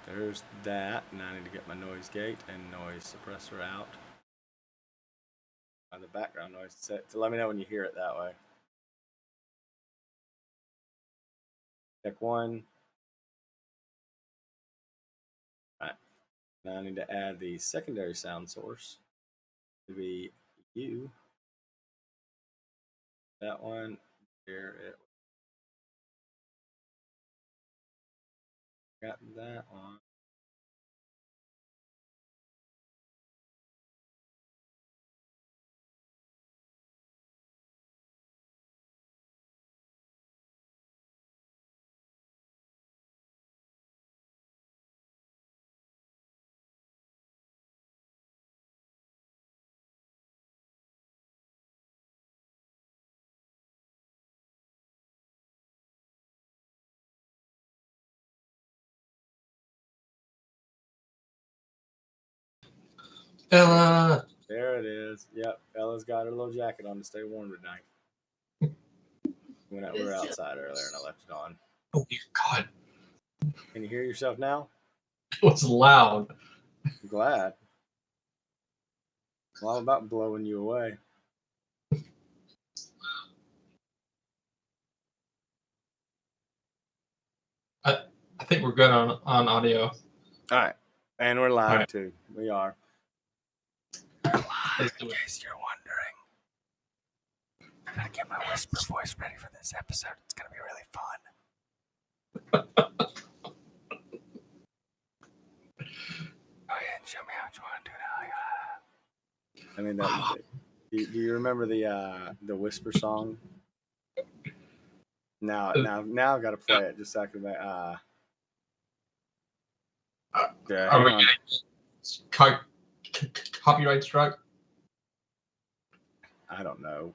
There's that, and I need to get my noise gate and noise suppressor out. On the background noise set. So let me know when you hear it that way. Check one. All right. Now I need to add the secondary sound source to be you. That one. Here it. Got that one. Ella. There it is. Yep, Ella's got her little jacket on to stay warm tonight. We were outside earlier and I left it on. Oh, God. Can you hear yourself now? It was loud. I'm glad. Well, I'm about blowing you away. I think we're good on audio. All right. And we're live too. We are. We're live, in case you're wondering. I'm going to get my whisper voice ready for this episode. It's going to be really fun. Go ahead and show me how you want to do it. I mean, do you remember the whisper song? Now I've got to play it just so I can make. Are we getting copyright struck? I don't know.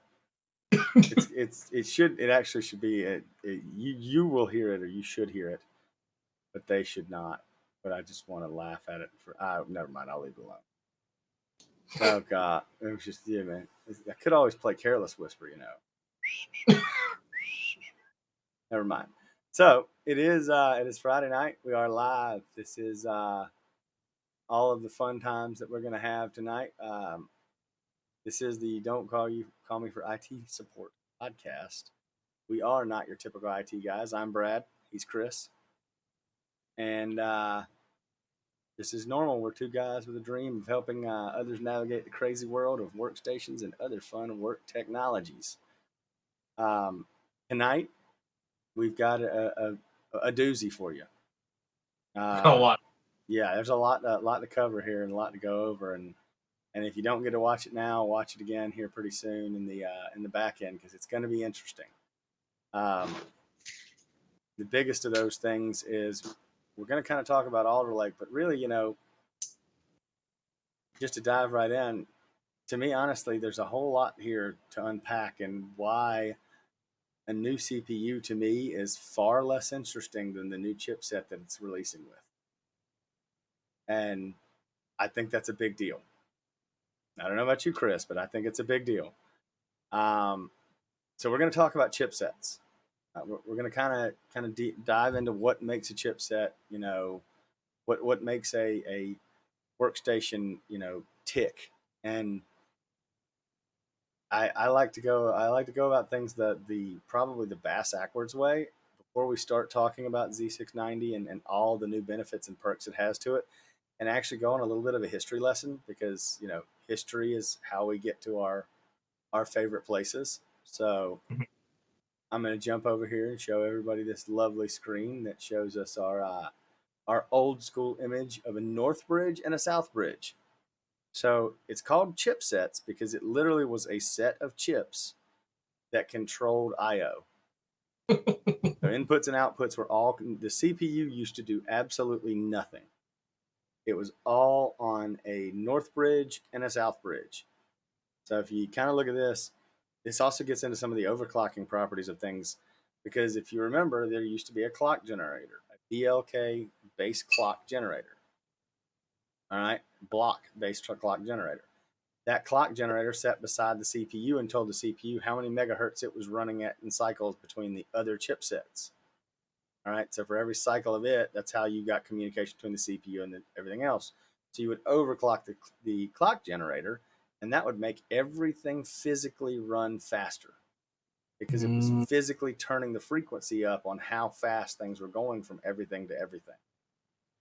It actually should be you will hear it or you should hear it, but they should not. But I just want to laugh at it never mind. I'll leave it alone. Oh God, it was just man. I could always play Careless Whisper, Never mind. So it is Friday night. We are live. This is all of the fun times that we're going to have tonight. This is the Don't Call Me for IT Support podcast. We are not your typical IT guys. I'm Brad. He's Chris. And this is normal. We're two guys with a dream of helping others navigate the crazy world of workstations and other fun work technologies. Tonight, we've got a doozy for you. A lot. Yeah, there's a lot to cover here and a lot to go over. And if you don't get to watch it now, watch it again here pretty soon in the back end because it's going to be interesting. The biggest of those things is we're going to kind of talk about Alder Lake, but really, just to dive right in, to me, honestly, there's a whole lot here to unpack and why a new CPU to me is far less interesting than the new chipset that it's releasing with. And I think that's a big deal. I don't know about you, Chris, but I think it's a big deal. So we're going to talk about chipsets. We're going to kind of dive into what makes a chipset, what makes a workstation, tick. And I like to go about things probably the bass backwards way before we start talking about Z690 and all the new benefits and perks it has to it, and actually go on a little bit of a history lesson because history is how we get to our favorite places. So I'm going to jump over here and show everybody this lovely screen that shows us our old school image of a north bridge and a south bridge. So it's called chipsets because it literally was a set of chips that controlled I/O. So inputs and outputs were all, the CPU used to do absolutely nothing. It was all on a north bridge and a south bridge. So if you kind of look at this also gets into some of the overclocking properties of things because if you remember, there used to be a clock generator, a BLK base clock generator. All right, block-based clock generator. That clock generator sat beside the CPU and told the CPU how many megahertz it was running at in cycles between the other chipsets. All right. So for every cycle of it, that's how you got communication between the CPU and everything else. So you would overclock the clock generator, and that would make everything physically run faster because it was physically turning the frequency up on how fast things were going from everything to everything,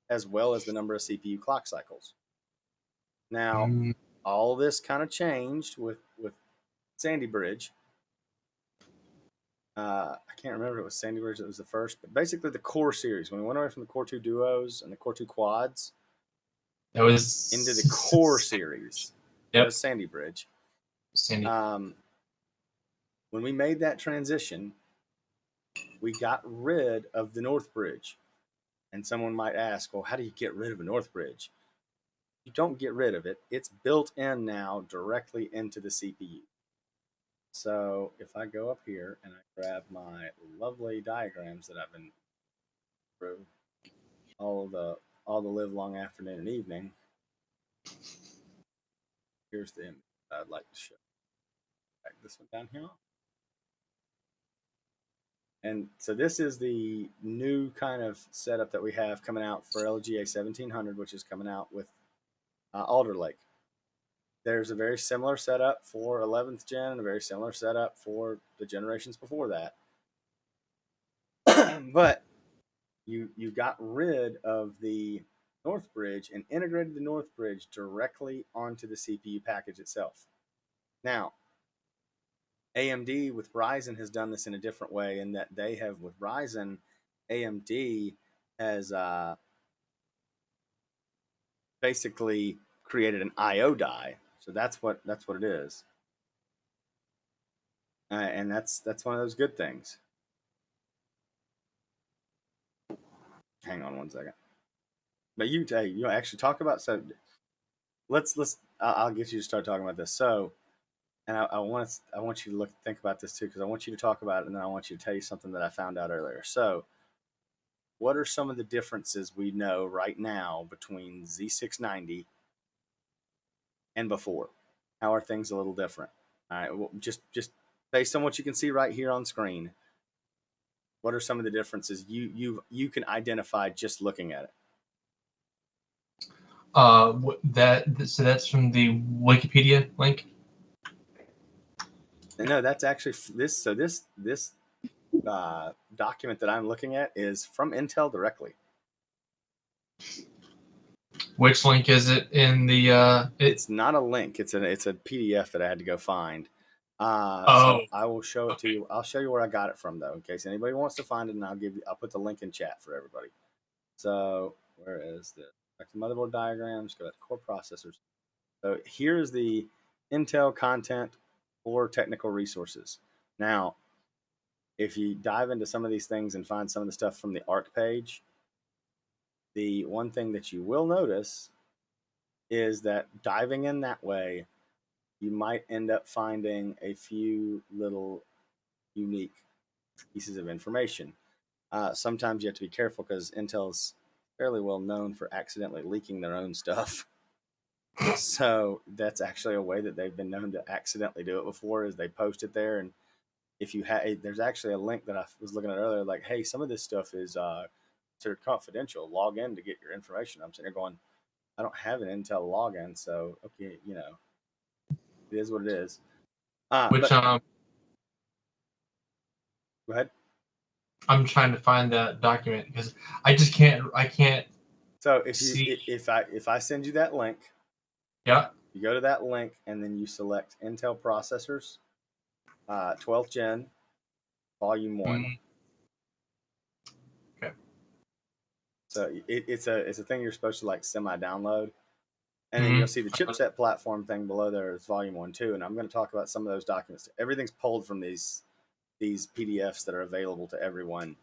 as well as the number of CPU clock cycles. Now, all this kind of changed with Sandy Bridge. I can't remember if it was Sandy Bridge that was the first, but basically the Core series. When we went away from the Core 2 Duos and the Core 2 Quads, that was into the Core series. Yep. That was Sandy Bridge. Sandy. When we made that transition, we got rid of the North Bridge. And someone might ask, well, how do you get rid of a North Bridge? You don't get rid of it. It's built in now directly into the CPU. So if I go up here and I grab my lovely diagrams that I've been through all the live long afternoon and evening, here's the image I'd like to show. Back this one down here. And so this is the new kind of setup that we have coming out for LGA 1700, which is coming out with Alder Lake. There's a very similar setup for 11th gen and a very similar setup for the generations before that. But you got rid of the North Bridge and integrated the North Bridge directly onto the CPU package itself. Now, AMD with Ryzen has done this in a different way in that they have, with Ryzen, AMD has basically created an I/O die. So that's what it is, and that's one of those good things. Hang on one second. But you actually talk about, so let's I'll get you to start talking about this. So, and I want you to think about this too, because I want you to talk about it, and then I want you to tell you something that I found out earlier. So, what are some of the differences we know right now between Z690 and before? How are things a little different? All right, well, just based on what you can see right here on screen, what are some of the differences you can identify just looking at it? So that's from the Wikipedia link. No, that's actually this. So this document that I'm looking at is from Intel directly. Which link is it in the? It's not a link. It's a PDF that I had to go find. So I will show it to you. I'll show you where I got it from, though, in case anybody wants to find it, and I'll put the link in chat for everybody. So where is this? Back to motherboard diagrams. Go back to core processors. So here's the Intel content for technical resources. Now, if you dive into some of these things and find some of the stuff from the ARC page, the one thing that you will notice is that diving in that way, you might end up finding a few little unique pieces of information. Sometimes you have to be careful because Intel's fairly well known for accidentally leaking their own stuff. So that's actually a way that they've been known to accidentally do it before, is they post it there. And if you there's actually a link that I was looking at earlier, like, hey, some of this stuff is considered confidential. Log in to get your information. I'm sitting there going, I don't have an Intel login, so okay, it is what it is. Go ahead. I'm trying to find that document because I just can't. I can't. So if I send you that link, yeah, you go to that link and then you select Intel processors, 12th Gen, Volume 1. Okay. So it's a thing you're supposed to like semi-download, and then you'll see the chipset platform thing below there is Volume 1 too. And I'm going to talk about some of those documents. Everything's pulled from these PDFs that are available to everyone,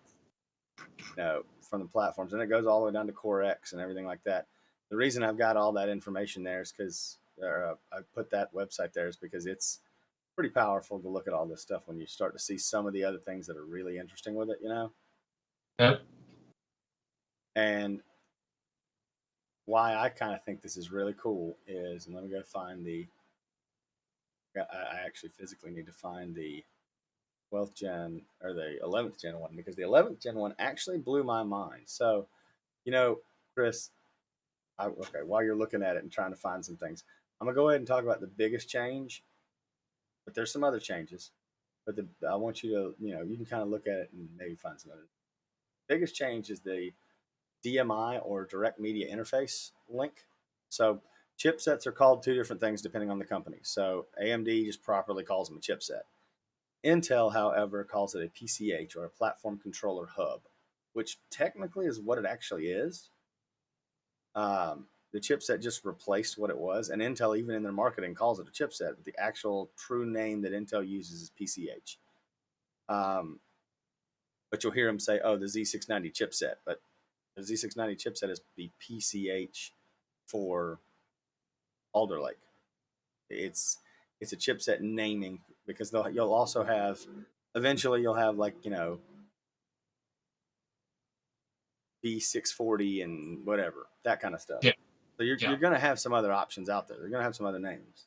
from the platforms, and it goes all the way down to Core X and everything like that. The reason I've got all that information there is because I put that website there is because it's pretty powerful to look at all this stuff when you start to see some of the other things that are really interesting with it, Yep. And why I kind of think this is really cool is, and let me go find I actually physically need to find the 12th gen or the 11th gen one, because the 11th gen one actually blew my mind. So, you know, Chris, okay, while you're looking at it and trying to find some things, I'm gonna go ahead and talk about the biggest change, but there's some other changes. But I want you to, you can kind of look at it and maybe find some other. Biggest change is the DMI, or direct media interface link. So chipsets are called two different things depending on the company. So AMD just properly calls them a chipset. Intel, however, calls it a PCH, or a platform controller hub, which technically is what it actually is. The chipset just replaced what it was, and Intel, even in their marketing, calls it a chipset. But the actual true name that Intel uses is PCH. Um, but you'll hear them say, "Oh, the Z690 chipset," but the Z690 chipset is the PCH for Alder Lake. It's a chipset naming, because you'll also have, eventually you'll have, like, B640 and whatever, that kind of stuff. Yeah. So you're Yeah. going to have some other options out there. They're going to have some other names.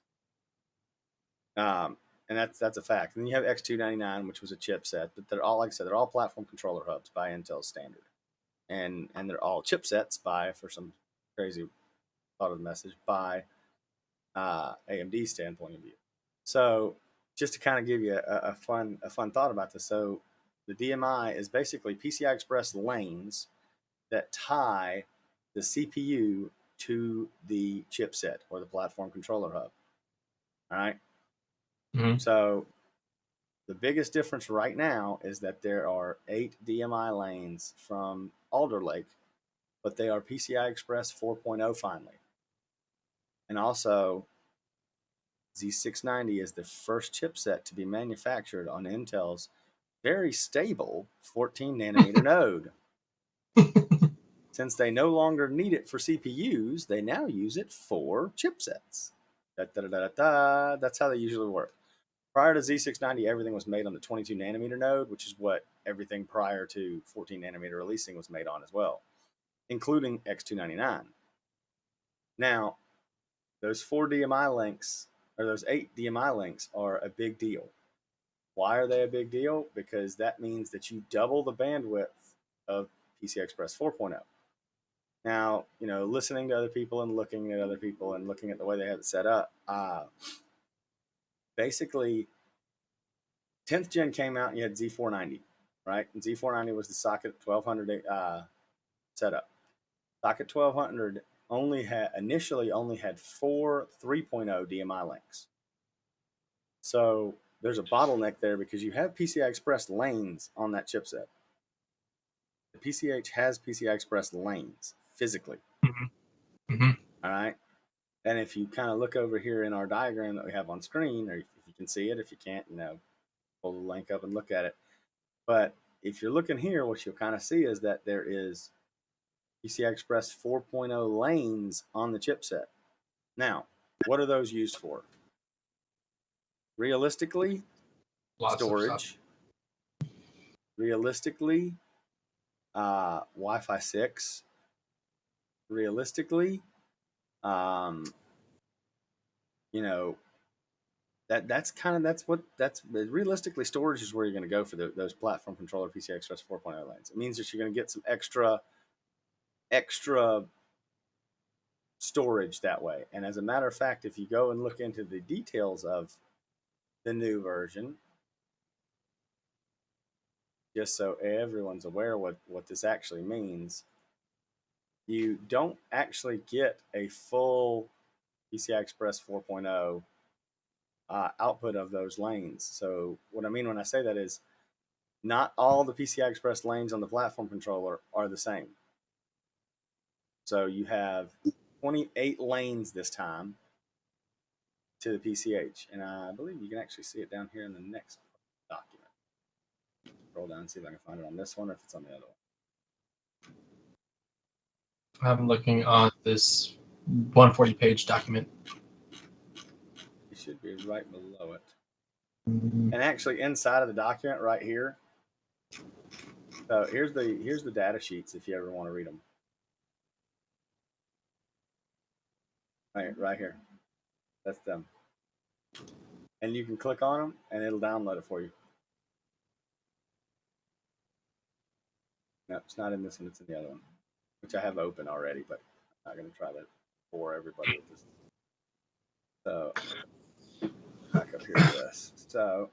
And that's a fact. And then you have X299, which was a chipset, but they're all, like I said, they're all platform controller hubs by Intel standard, and they're all chipsets by, for some crazy thought of the message, by AMD standpoint of view. So just to kind of give you a fun thought about this, so the DMI is basically PCI Express lanes that tie the CPU to the chipset, or the platform controller hub. All right. Mm-hmm. So the biggest difference right now is that there are 8 DMI lanes from Alder Lake, but they are PCI Express 4.0 finally. And also, Z690 is the first chipset to be manufactured on Intel's very stable 14 nanometer node. Since they no longer need it for CPUs, they now use it for chipsets. That's how they usually work. Prior to Z690, everything was made on the 22 nanometer node, which is what everything prior to 14 nanometer releasing was made on as well, including X299. Now, those 4 DMI links, or those 8 DMI links, are a big deal. Why are they a big deal? Because that means that you double the bandwidth of PCI Express 4.0. Now, listening to other people and looking at other people and looking at the way they have it set up, basically, 10th gen came out and you had Z490, right? And Z490 was the socket 1200 setup. Socket 1200 initially only had 4 3.0 DMI links. So there's a bottleneck there, because you have PCI Express lanes on that chipset. The PCH has PCI Express lanes physically. Mm-hmm. Mm-hmm. All right. And if you kind of look over here in our diagram that we have on screen, or if you can see it, if you can't, pull the link up and look at it. But if you're looking here, what you'll kind of see is that there is PCI Express 4.0 lanes on the chipset. Now, what are those used for? Realistically, Lots of stuff. storage. Realistically, Wi-Fi 6. Realistically, um, you know, that's realistically, storage is where you're going to go for those platform controller PCI Express 4.0 lanes. It means that you're going to get some extra storage that way. And as a matter of fact, if you go and look into the details of the new version, just so everyone's aware what this actually means, you don't actually get a full PCI Express 4.0 output of those lanes. So what I mean when I say that is, not all the PCI Express lanes on the platform controller are the same. So you have 28 lanes this time to the PCH, and I believe you can actually see it down here in the next document. Scroll down and see if I can find it on this one, or if it's on the other one. I'm looking on this 140-page document. It should be right below it. Mm-hmm. And actually, inside of the document right here, so here's the data sheets if you ever want to read them. Right here. That's them. And you can click on them, and it'll download it for you. No, it's not in this one. It's in the other one, which I have open already, but I'm not going to try to bore everybody with this. So back up here to this. So,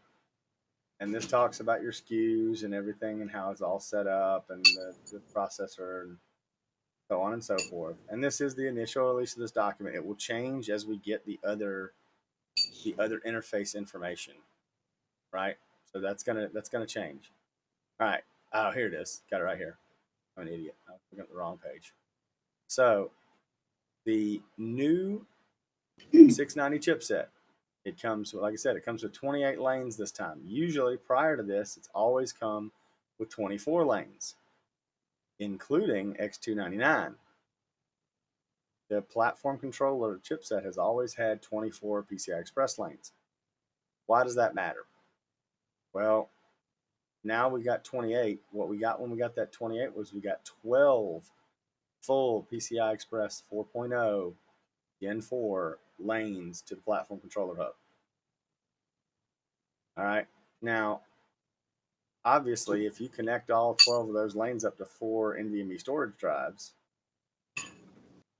and this talks about your SKUs and everything and how it's all set up and the processor and so on and so forth. And this is the initial release of this document. It will change as we get the other interface information, right? So that's gonna change. All right. Oh, here it is. Got it right here. I'm an idiot. I was looking at the wrong page. So the new 690 chipset, it comes, like I said, it comes with 28 lanes this time. Usually prior to this, it's always come with 24 lanes, including X299. The platform controller chipset has always had 24 PCI Express lanes. Why does that matter? Well, now we got 28. What we got when we got that 28 was we got 12 full PCI Express 4.0 Gen 4 lanes to the platform controller hub. All right. Now, obviously, if you connect all 12 of those lanes up to 4 NVMe storage drives,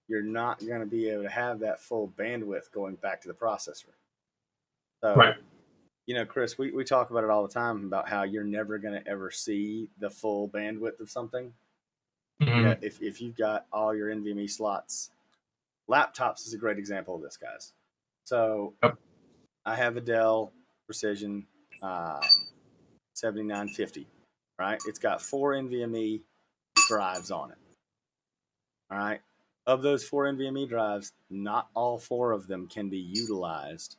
you're not going to be able to have that full bandwidth going back to the processor. So, Right. you know, Chris, we talk about it all the time about how you're never going to ever see the full bandwidth of something. Mm-hmm. You know, if you've got all your NVMe slots, laptops is a great example of this, guys. So Yep. I have a Dell Precision 7950, right? It's got 4 NVMe drives on it. All right. Of those 4 NVMe drives, not all 4 of them can be utilized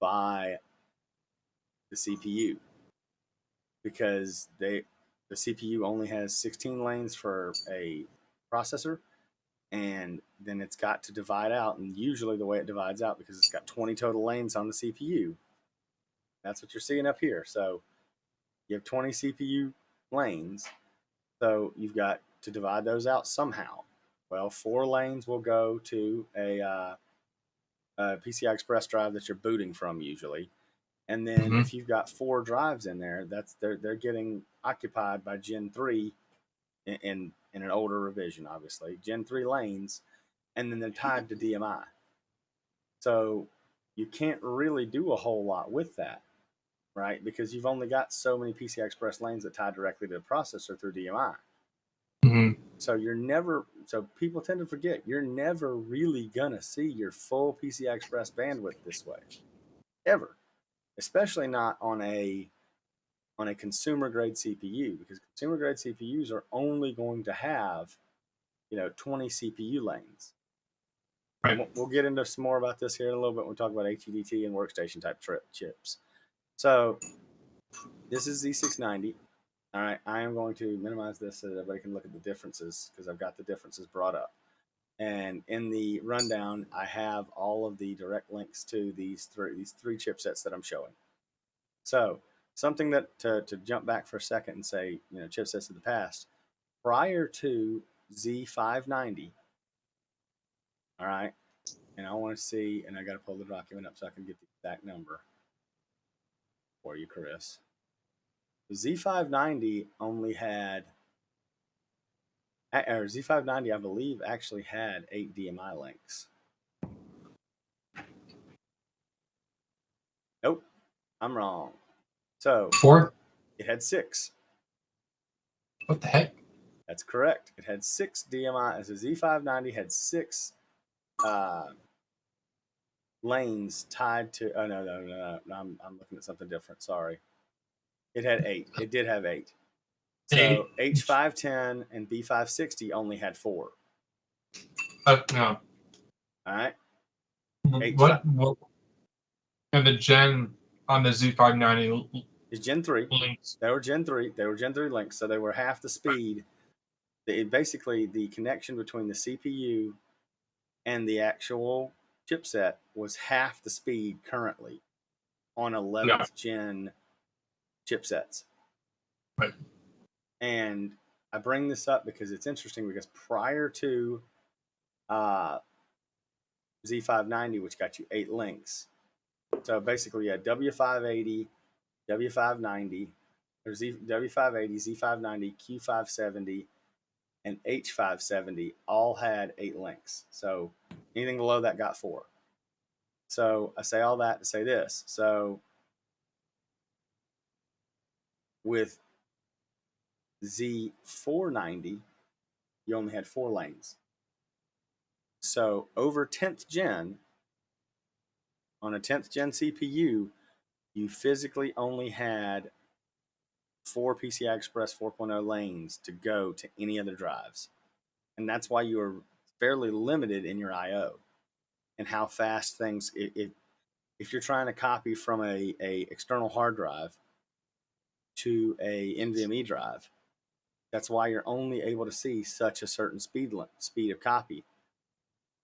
by the CPU because the CPU only has 16 lanes for a processor, and then it's got to divide out. And usually the way it divides out, because it's got 20 total lanes on the CPU, that's what you're seeing up here. So you have 20 CPU lanes, so you've got to divide those out somehow. Well, 4 lanes will go to a PCI Express drive that you're booting from usually, and then if you've got 4 drives in there, that's they're getting occupied by Gen 3 in an older revision, obviously Gen 3 lanes, and then they're tied to DMI. So you can't really do a whole lot with that, right? Because you've only got so many PCI Express lanes that tie directly to the processor through DMI. Mm-hmm. So so people tend to forget, you're never really gonna see your full PCI Express bandwidth this way, ever. Especially not on a consumer grade CPU, because consumer grade CPUs are only going to have 20 CPU lanes. Right. And we'll get into some more about this here in a little bit when we talk about HEDT and workstation type chips. So this is Z690. All right, I am going to minimize this so that everybody can look at the differences, because I've got the differences brought up. And in the rundown, I have all of the direct links to these three chipsets that I'm showing. So something that to jump back for a second and say, chipsets of the past, prior to Z590, all right, and I want to see, and I got to pull the document up so I can get the exact number for you, Chris. The Z590 only had, or Z590, I believe, actually had 8 DMI links. Nope, I'm wrong. So 4? It had 6. What the heck? That's correct. It had 6 DMI. So Z590 had 6 lanes tied to. Oh no! I'm looking at something different. Sorry. It had 8. It did have 8. So H510 and B560 only had 4. No. All right. What? And the Gen on the Z590 is Gen 3. links. They were Gen 3. They were Gen 3 links, so they were half the speed. Basically, the connection between the CPU and the actual chipset was half the speed currently on 11th gen chipsets. Right. And I bring this up because it's interesting, because prior to Z590, which got you 8 links, so basically you had W580, W590, There's W580, Z590, Q570, and H570 all had 8 links. So anything below that got 4. So I say all that to say this. So with Z490, you only had 4 lanes. So over 10th gen, on a 10th gen CPU, you physically only had 4 PCI Express 4.0 lanes to go to any other drives. And that's why you are fairly limited in your I/O and how fast things. If you're trying to copy from a external hard drive to a NVMe drive, that's why you're only able to see such a certain speed of copy,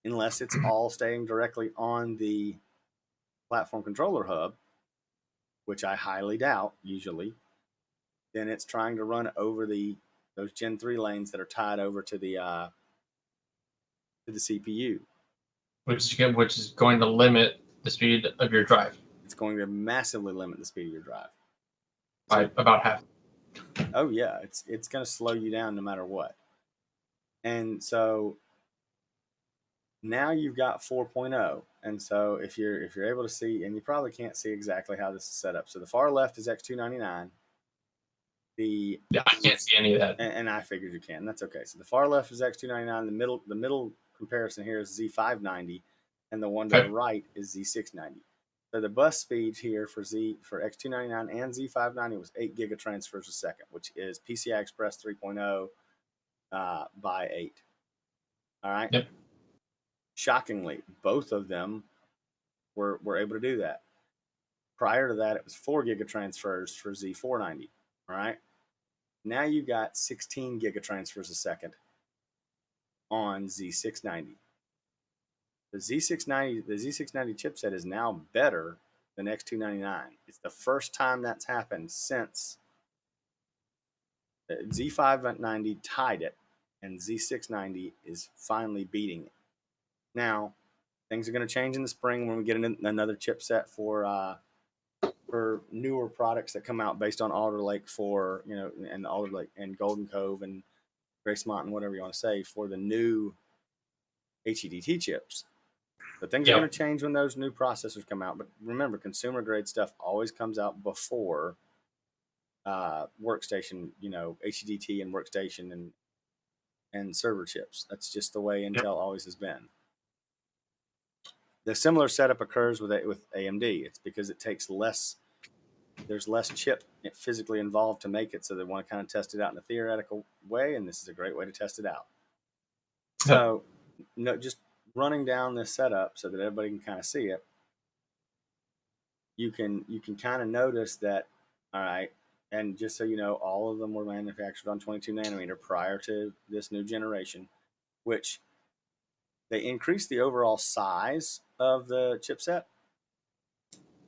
unless it's all staying directly on the platform controller hub, which I highly doubt usually. Then it's trying to run over those Gen 3 lanes that are tied over to the CPU. Which is going to limit the speed of your drive. It's going to massively limit the speed of your drive. By about half. Oh yeah, it's going to slow you down no matter what. And so now you've got 4.0. And so if you're able to see, and you probably can't see exactly how this is set up. So the far left is X299. Yeah, I can't see any of that. And I figured you can. That's okay. So the far left is X299. The middle comparison here is Z590, and the one to the right is Z690. So the bus speed here for X299 and Z590 was 8 gigatransfers a second, which is PCI Express 3.0 by 8. All right. Yep. Shockingly, both of them were able to do that. Prior to that, it was 4 gigatransfers for Z490. All right. Now you got 16 gigatransfers a second on Z690. The Z690 chipset is now better than X299. It's the first time that's happened since Z590 tied it, and Z690 is finally beating it. Now, things are going to change in the spring when we get another chipset for newer products that come out based on Alder Lake and Alder Lake and Golden Cove and Grace Mountain, whatever you want to say, for the new HEDT chips. But things are going to change when those new processors come out. But remember, consumer grade stuff always comes out before workstation, HEDT and workstation and server chips. That's just the way Intel always has been. The similar setup occurs with AMD. It's because it takes less. There's less chip physically involved to make it, so they want to kind of test it out in a theoretical way, and this is a great way to test it out. So, just running down this setup so that everybody can kind of see it. You can kind of notice that, all right, and just so you know, all of them were manufactured on 22 nanometer prior to this new generation, which they increased the overall size of the chipset.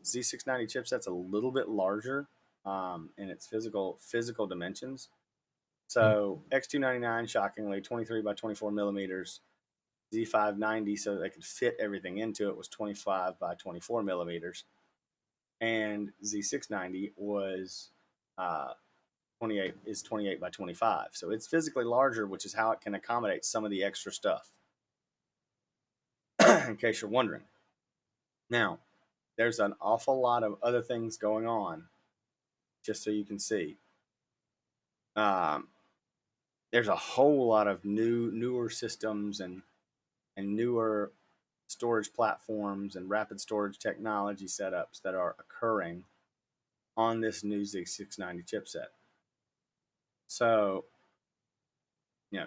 Z690 chipset's a little bit larger in its physical dimensions. So X299, shockingly, 23 by 24 millimeters. Z590, so they could fit everything into it, was 25 by 24 millimeters. And Z690 was 28 by 25. So it's physically larger, which is how it can accommodate some of the extra stuff. In case you're wondering. Now, there's an awful lot of other things going on, just so you can see. There's a whole lot of newer systems and newer storage platforms and rapid storage technology setups that are occurring on this new Z690 chipset. So,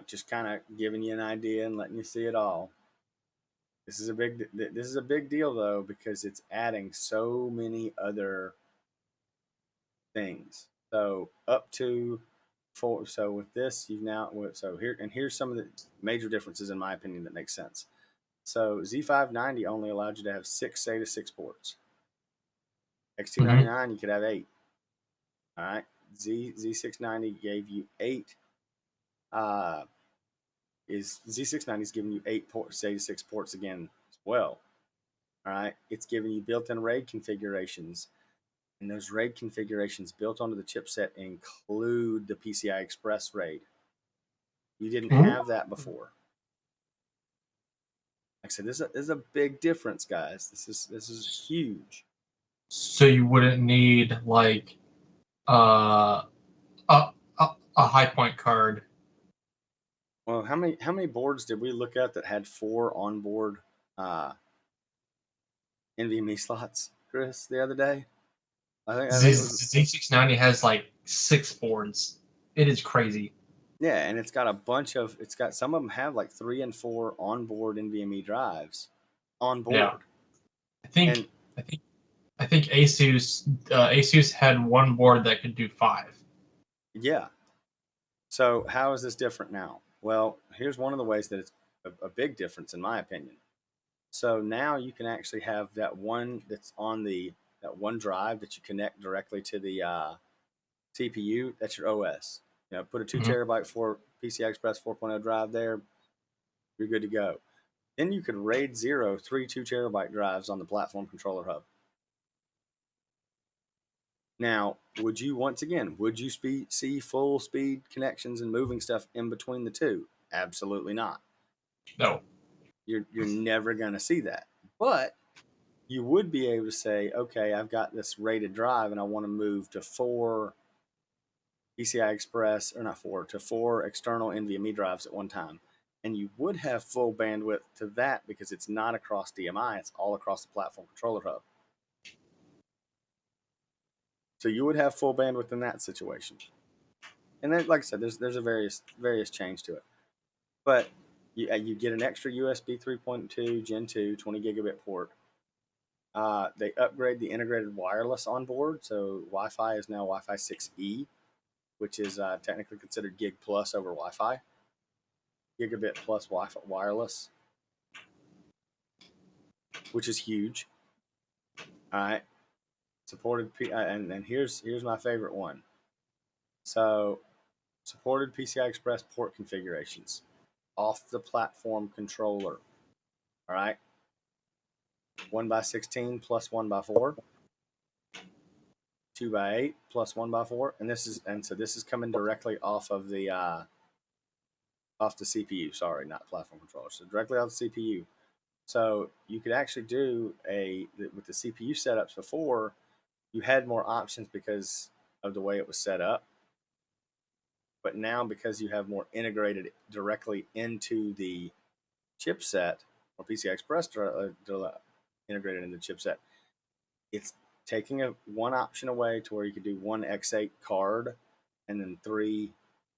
just kind of giving you an idea and letting you see it all. This is a big deal though, because it's adding so many other things. So so with this, here's some of the major differences in my opinion that make sense. So Z590 only allowed you to have 6 SATA 6 ports. X299 you could have 8. All right. Z690 gave you 8. Z690 is giving you 8 SATA 6 ports again as well. All right. It's giving you built-in RAID configurations And those RAID configurations built onto the chipset include the PCI Express RAID. You didn't have that before. Like I said, this is a big difference, guys. This is huge. So you wouldn't need like a high point card. Well, how many boards did we look at that had 4 onboard NVMe slots, Chris, the other day? I think it was. Z690 has like 6 boards. It is crazy. Yeah, and it's got a bunch of. It's got some of them have like 3 and 4 onboard NVMe drives on board. Yeah. I think Asus had one board that could do 5. Yeah. So how is this different now? Well, here's one of the ways that it's a big difference in my opinion. So now you can actually have that one that's on that one drive that you connect directly to the CPU. That's your OS. Put a 2 terabyte for PCI Express 4.0 drive there. You're good to go. Then you could RAID 0 3 2 terabyte drives on the platform controller hub. Now, would you see full speed connections and moving stuff in between the two? Absolutely not. No. You're never going to see that. But you would be able to say, okay, I've got this RAIDed drive and I want to move to 4 PCI Express, or not 4, to 4 external NVMe drives at one time. And you would have full bandwidth to that because it's not across DMI, it's all across the platform controller hub. So you would have full bandwidth in that situation. And then, like I said, there's a various change to it. But you get an extra USB 3.2 Gen 2 20 gigabit port. They upgrade the integrated wireless on board. So Wi-Fi is now Wi-Fi 6E, which is technically considered Gig Plus over Wi-Fi. Gigabit plus Wi-Fi wireless, which is huge. All right. Supported, and here's my favorite one. So, supported PCI Express port configurations off the platform controller. All right. 1x16 plus 1x4, 2x8 plus 1x4, and so this is coming directly off the CPU. Sorry, not platform controller. So directly off the CPU. So you could actually do with the CPU setups before, you had more options because of the way it was set up. But now, because you have more integrated directly into the chipset, or PCI Express integrated in the chipset, it's taking one option away to where you could do one X8 card and then 3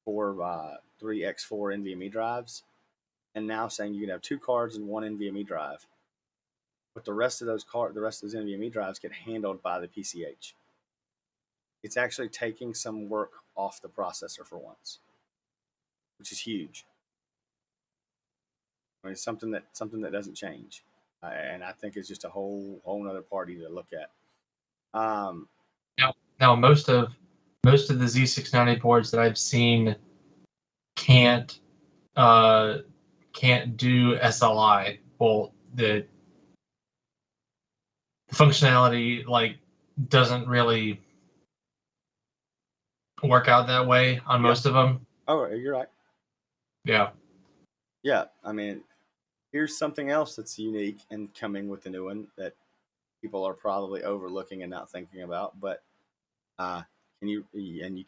X4 NVMe drives, and now saying you can have 2 cards and 1 NVMe drive. But the rest of those NVMe drives get handled by the PCH. It's actually taking some work off the processor for once, which is huge. I mean, it's something that doesn't change, and I think it's just a whole other party to look at. Now most of the Z690 boards that I've seen can't do SLI. Well, the functionality doesn't really work out that way on most of them. Oh, you're right. Yeah. Yeah, I mean, here's something else that's unique and coming with the new one that people are probably overlooking and not thinking about. But you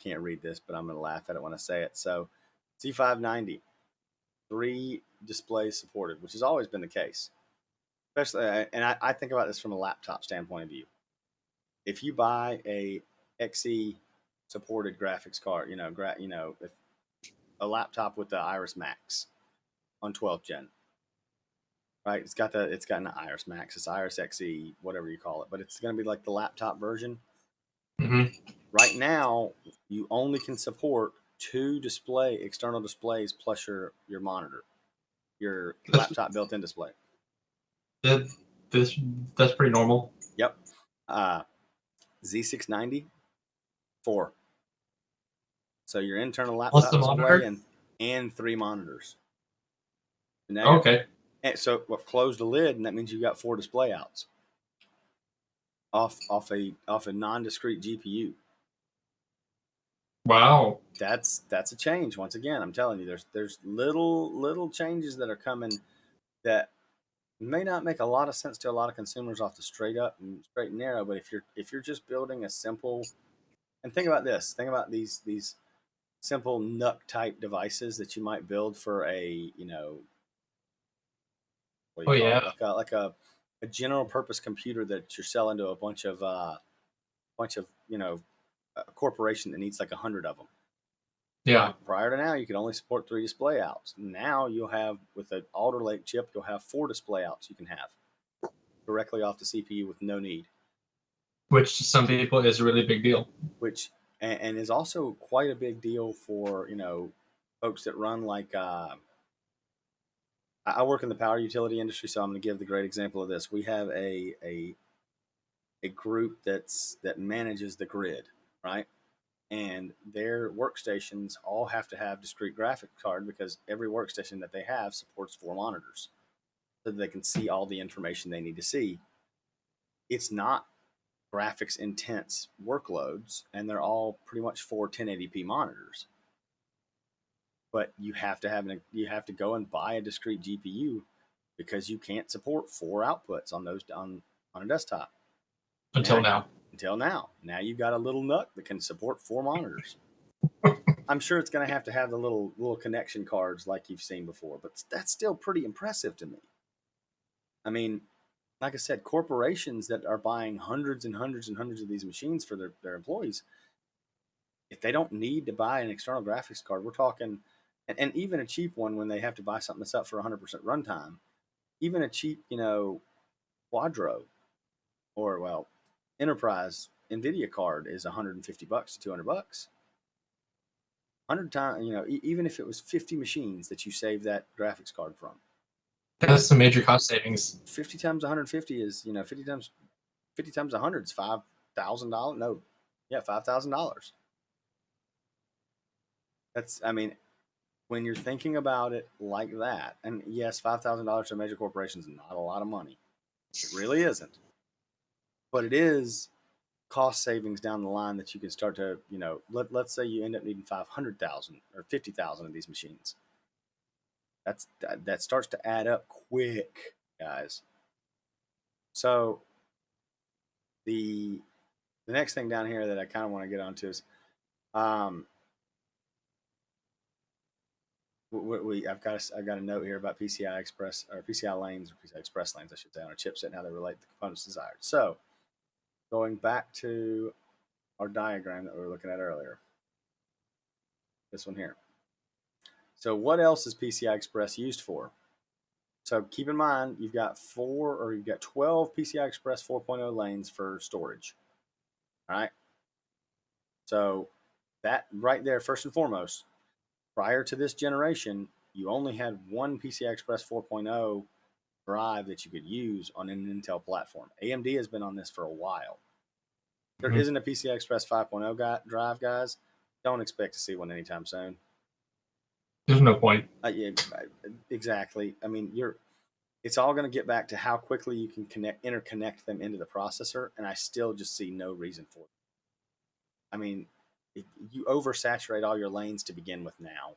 can't read this, but I'm going to laugh at it when I say it. So Z590, 3 displays supported, which has always been the case. Especially, and I think about this from a laptop standpoint of view. If you buy a XE supported graphics card, if a laptop with the Iris Max on 12th gen, right? It's got an Iris Max, it's Iris XE, whatever you call it, but it's going to be like the laptop version. Mm-hmm. Right now, you only can support 2 external displays plus your monitor, your laptop built-in display. That's pretty normal. Yep. Z690, 4. So your internal laptop display and 3 monitors. Okay. So close the lid, and that means you've got 4 display outs. off a non-discrete GPU. Wow. That's a change. Once again, I'm telling you, there's little changes that are coming that may not make a lot of sense to a lot of consumers off the straight up and straight and narrow. But if you're just building a simple, and think about this, think about these simple NUC type devices that you might build for a, what do Oh you call yeah. it, like a general purpose computer that you're selling to a bunch of a corporation that needs like 100 of them. Yeah. Prior to now, you could only support 3 display outs. Now you'll have, with an Alder Lake chip, you'll have 4 display outs you can have directly off the CPU with no need. Which to some people is a really big deal. Which and is also quite a big deal for folks that run like I work in the power utility industry, so I'm going to give the great example of this. We have a group that manages the grid, right? And their workstations all have to have discrete graphics card because every workstation that they have supports 4 monitors, so that they can see all the information they need to see. It's not graphics intense workloads, and they're all pretty much 4 1080p monitors. But you have to go and buy a discrete GPU because you can't support 4 outputs on those on a desktop. Until now. Until now. Now you've got a little NUC that can support 4 monitors. I'm sure it's going to have the little connection cards like you've seen before, but that's still pretty impressive to me. I mean, like I said, corporations that are buying hundreds and hundreds and hundreds of these machines for their employees, if they don't need to buy an external graphics card, we're talking, and even a cheap one when they have to buy something that's up for 100% runtime, even a cheap, Quadro or, well, enterprise NVIDIA card is $150 to $200. 100 times, even if it was 50 machines that you save that graphics card from, That's some major cost savings. 50 times 150 is, 50 times 100 is $5,000. No, yeah, $5,000. That's, I mean, when you're thinking about it like that, and yes, $5,000 to a major corporation is not a lot of money. It really isn't. But it is cost savings down the line that you can start to, let's say you end up needing 500,000 or 50,000 of these machines. That starts to add up quick, guys. So the next thing down here that I kind of want to get onto is I've got a note here about PCI Express or PCI lanes or PCI Express lanes, I should say, on a chipset and how they relate to the components desired. So going back to our diagram that we were looking at earlier, this one here. So what else is PCI Express used for? So keep in mind, you've got 12 PCI Express 4.0 lanes for storage. All right. So that right there, first and foremost, prior to this generation, you only had one PCI Express 4.0 drive that you could use on an Intel platform. AMD has been on this for a while. There isn't a PCI Express 5.0 drive, guys. Don't expect to see one anytime soon. There's no point. Yeah, exactly. I mean, it's all going to get back to how quickly you can interconnect them into the processor, and I still just see no reason for it. I mean, you oversaturate all your lanes to begin with now.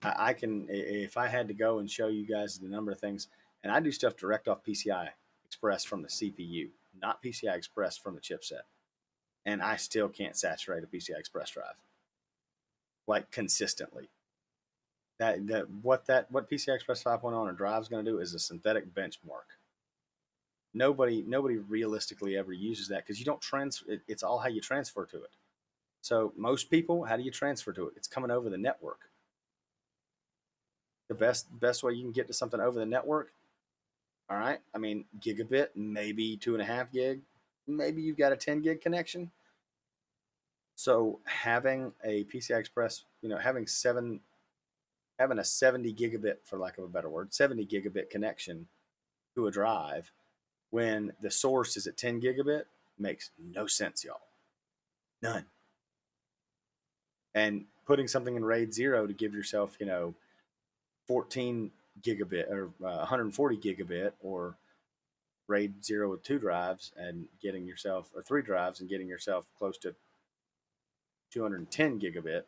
I can, if I had to go and show you guys the number of things, and I do stuff direct off PCI Express from the CPU, not PCI Express from the chipset, and I still can't saturate a PCI Express drive like consistently. What PCI Express 5.0 on a drive is going to do is a synthetic benchmark. Nobody realistically ever uses that because you don't transfer. It's all how you transfer to it. So most people, how do you transfer to it? It's coming over the network. The best way you can get to something over the network, all right, I mean, gigabit, maybe 2.5 gig, maybe you've got a 10 gig connection. So having a PCI Express, having a 70 gigabit, for lack of a better word, 70 gigabit connection to a drive when the source is at 10 gigabit makes no sense, y'all. None. And putting something in RAID 0 to give yourself, 14 gigabit or 140 gigabit or RAID 0 with 2 drives and getting yourself, or 3 drives and getting yourself close to 210 gigabit.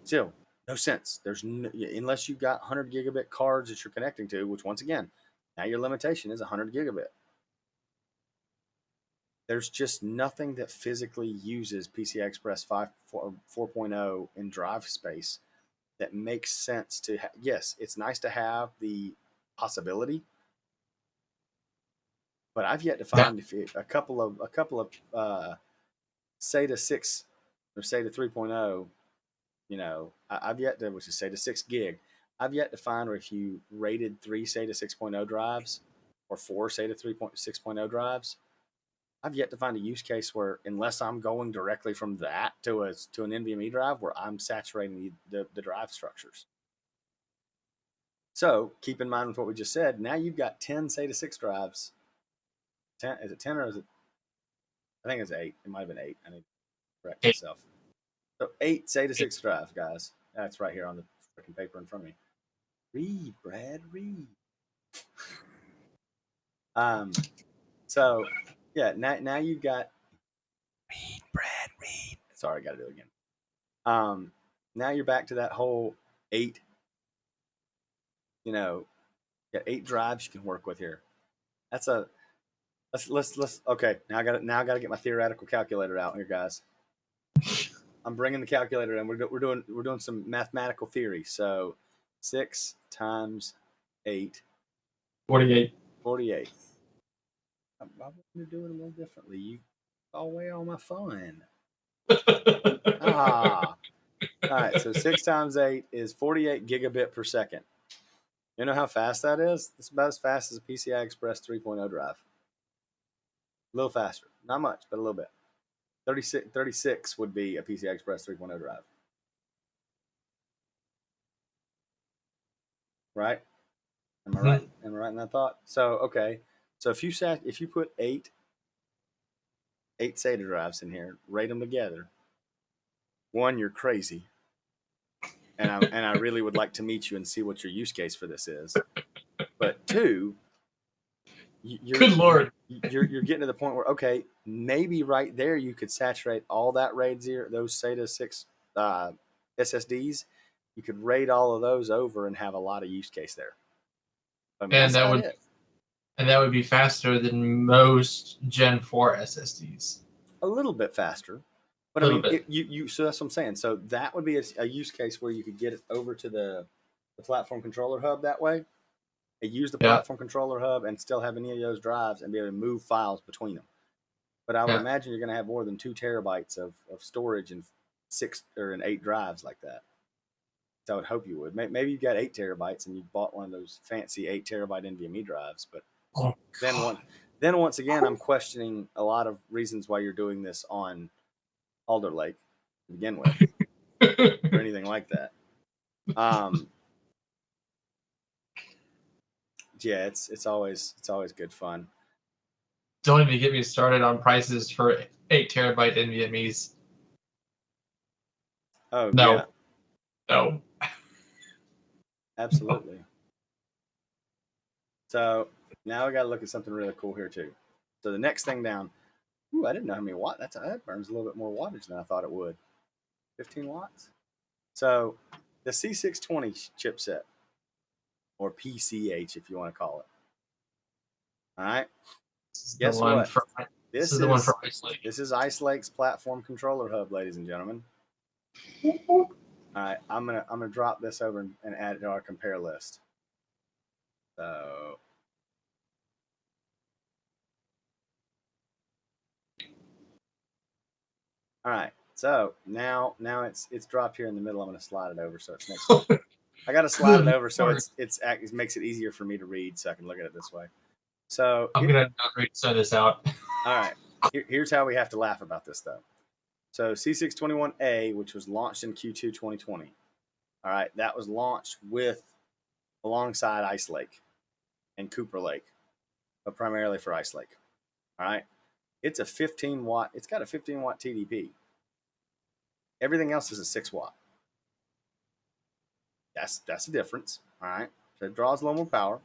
Still, no sense. There's no, unless you've got 100 gigabit cards that you're connecting to, which once again, now your limitation is 100 gigabit. There's just nothing that physically uses PCI Express 4.0 in drive space that makes sense to yes, it's nice to have the possibility, but I've yet to find a couple of SATA 6 or SATA 3.0, I've yet to, which is SATA 6 gig. I've yet to find where if you rated 3 SATA 6.0 drives or 4 SATA 3.6.0 drives, I've yet to find a use case where, unless I'm going directly from that to an NVMe drive, where I'm saturating the drive structures. So keep in mind with what we just said. Now you've got 10 SATA 6 drives. 10, is it 10 or is it? I think it's 8. It might have been 8. I need to correct myself. So 8 SATA 6 drives, guys. That's right here on the freaking paper in front of me. Read, Brad, read. So yeah, now you've got read, Brad, read. Sorry, I got to do it again. Now you're back to that whole 8. Got 8 drives you can work with here. That's a let's okay. Now I got to get my theoretical calculator out here, guys. I'm bringing the calculator in. We're doing some mathematical theory. So 6 times 8. 48. 48. I want to do it a little differently. You all away all my fun. All right. So 6 times 8 is 48 gigabit per second. You know how fast that is? It's about as fast as a PCI Express 3.0 drive. A little faster. Not much, but a little bit. 36 would be a PCI Express 3.0 drive. Right? Am I right? Am I right in that thought? So, okay. So if you put eight SATA drives in here, rate them together. One, you're crazy. And I really would like to meet you and see what your use case for this is. But 2, Good Lord. You're getting to the point where, okay, maybe right there you could saturate all that RAID 0, those SATA 6 SSDs. You could RAID all of those over and have a lot of use case there. I mean, that's about it. And that would be faster than most Gen 4 SSDs. A little bit faster. But I mean, so that's what I'm saying. So that would be a use case where you could get it over to the platform controller hub that way. And use the platform controller hub and still have any of those drives and be able to move files between them. But I would imagine you're going to have more than 2 terabytes of storage and 6 or 8 drives like that. So I would hope you would. Maybe you got 8 terabytes and you bought one of those fancy 8 terabyte NVMe drives. But then once again, I'm questioning a lot of reasons why you're doing this on Alder Lake to begin with, or anything like that. Yeah, it's always good fun. Don't even get me started on prices for 8 terabyte NVMe's. Oh no. Yeah. No. Absolutely. So now we got to look at something really cool here too. So the next thing down. Ooh, I didn't know how many watts. That burns a little bit more wattage than I thought it would. 15 watts. So the C620 chipset, or PCH if you want to call it. All right. Guess what? This is the one for Ice Lake. This is Ice Lake's platform controller hub, ladies and gentlemen. All right, I'm gonna drop this over and add it to our compare list. So all right, so now it's dropped here in the middle. I'm gonna slide it over so it's next to it. I gotta slide it over so it makes it easier for me to read so I can look at it this way. So I'm gonna send this out. All right, here's how we have to laugh about this though. So C621A, which was launched in Q2 2020. All right, that was launched alongside Ice Lake and Cooper Lake, but primarily for Ice Lake. All right, it's a 15 watt. It's got a 15 watt TDP. Everything else is a 6 watt. That's the difference. All right, so it draws a little more power.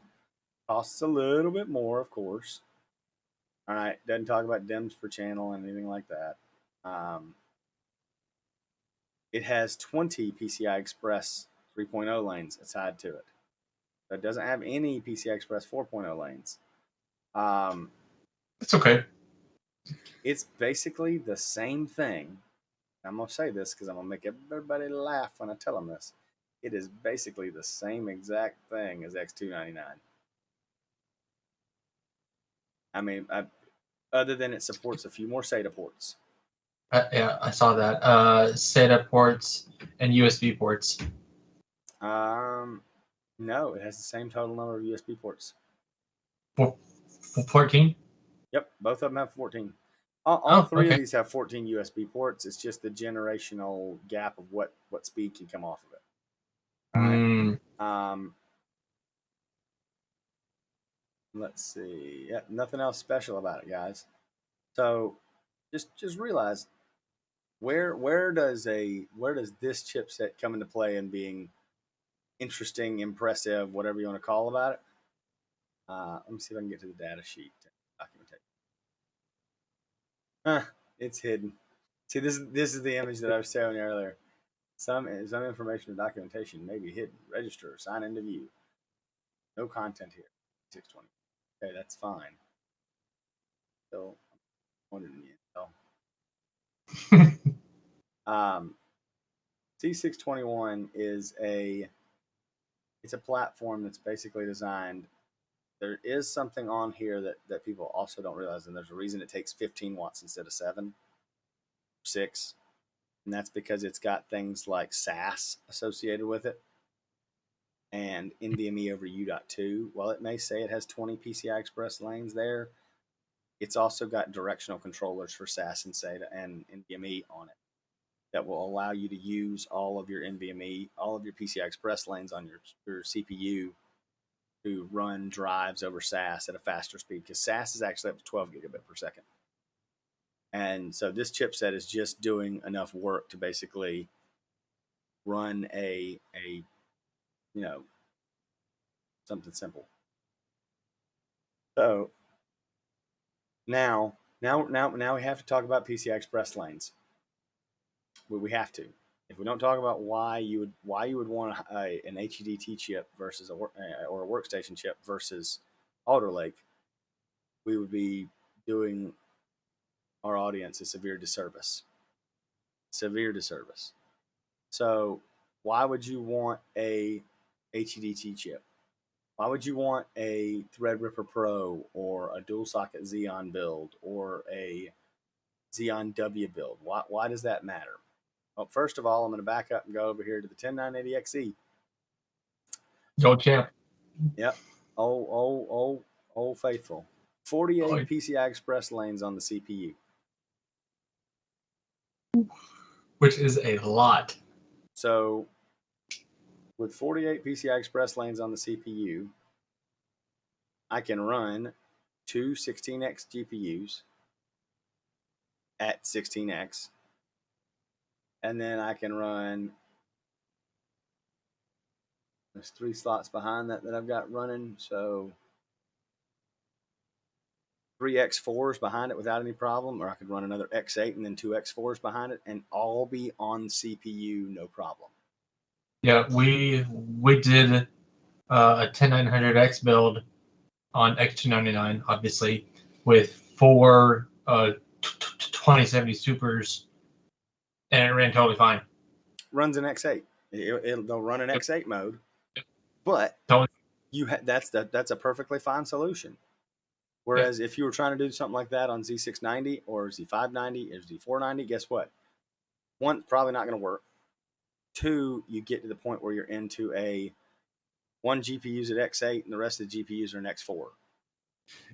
Costs a little bit more, of course. All right, doesn't talk about DIMMs per channel and anything like that. It has 20 PCI Express 3.0 lanes assigned to it. So it doesn't have any PCI Express 4.0 lanes. It's okay. It's basically the same thing. I'm going to say this because I'm going to make everybody laugh when I tell them this. It is basically the same exact thing as X299. I mean, other than it supports a few more SATA ports. Yeah, I saw that. SATA ports and USB ports. No, it has the same total number of USB ports. 14? Yep, both of them have 14. All three okay. of these have 14 USB ports. It's just the generational gap of what speed can come off of it. All right. Let's see. Yep, nothing else special about it, guys. So just realize where does this chipset come into play in being interesting, impressive, whatever you want to call about it. Let me see if I can get to the data sheet documentation. It's hidden. See, this is the image that I was showing you earlier. Some information or documentation may be hidden. Register, sign into view. No content here. 620. Okay, that's fine. So, wondering the intel. C621 is it's a platform that's basically designed. There is something on here that people also don't realize, and there's a reason it takes 15 watts instead of 7, 6, and that's because it's got things like SAS associated with it and NVMe over U.2. While it may say it has 20 PCI Express lanes there, it's also got directional controllers for SAS and SATA and NVMe on it that will allow you to use all of your NVMe, all of your PCI Express lanes on your CPU to run drives over SAS at a faster speed, because SAS is actually up to 12 gigabit per second. And so this chipset is just doing enough work to basically run a something simple. So now we have to talk about PCI Express lanes. We have to. If we don't talk about why you would want an HEDT chip versus or a workstation chip versus Alder Lake, we would be doing our audience a severe disservice. So why would you want a HEDT chip? Why would you want a Threadripper Pro or a dual socket Xeon build or a Xeon W build? Why does that matter? Well, first of all, I'm going to back up and go over here to the 10980XE. Old champ. Yep. Old faithful. 48 PCI Express lanes on the CPU. Which is a lot. So with 48 PCI Express lanes on the CPU, I can run two 16x GPUs at 16x, and then I can run, there's 3 slots behind that I've got running, so 3 X4s behind it without any problem, or I could run another X8 and then 2 X4s behind it and all be on CPU, no problem. Yeah, we did a 10900X build on X299, obviously, with 4 2070 Supers, and it ran totally fine. Runs an X8. They'll run an X8 mode, but that's a perfectly fine solution. Whereas if you were trying to do something like that on Z690 or Z590 or Z490, guess what? 1, probably not going to work. 2, you get to the point where you're into a 1 GPU's at X8 and the rest of the GPUs are an X4.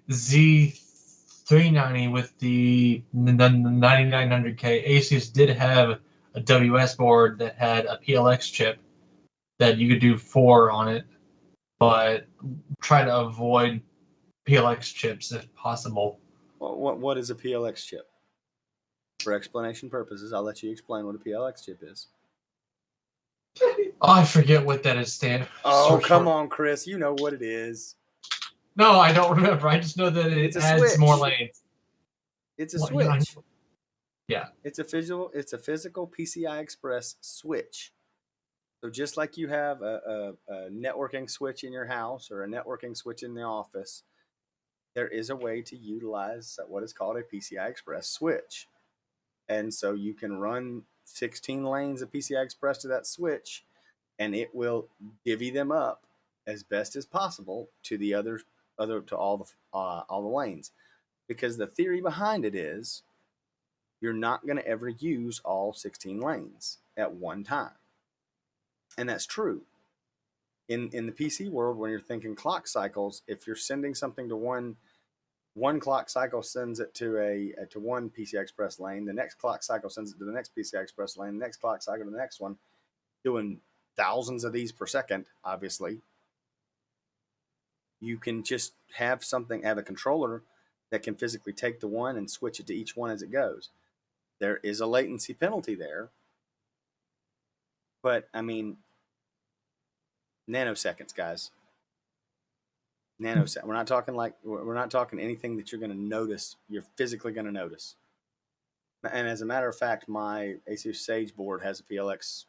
Z390 with the 9900K Asus did have a WS board that had a PLX chip that you could do 4 on it, but try to avoid PLX chips if possible. Well, what is a PLX chip? For explanation purposes, I'll let you explain what a PLX chip is. I forget what that is stand. Oh, come on, Chris. You know what it is. No, I don't remember. I just know that it It's a adds more switch. lanes. It's a Well, yeah, switch. yeah. It's a physical PCI Express switch. So just like you have a networking switch in your house or a networking switch in the office, there is a way to utilize what is called a PCI Express switch. And so you can run 16 lanes of PCI Express to that switch, and it will divvy them up as best as possible to the other to all the lanes. Because the theory behind it is you're not going to ever use all 16 lanes at one time. And that's true. In the PC world, when you're thinking clock cycles, if you're sending something to one clock cycle sends it to one PCI Express lane, the next clock cycle sends it to the next PCI Express lane, the next clock cycle to the next one, doing thousands of these per second, obviously. You can just have a controller that can physically take the one and switch it to each one as it goes. There is a latency penalty there, but I mean, nanoseconds, guys. Nanosecond. We're not talking anything that you're going to notice. You're physically going to notice. And as a matter of fact, my Asus Sage board has a PLX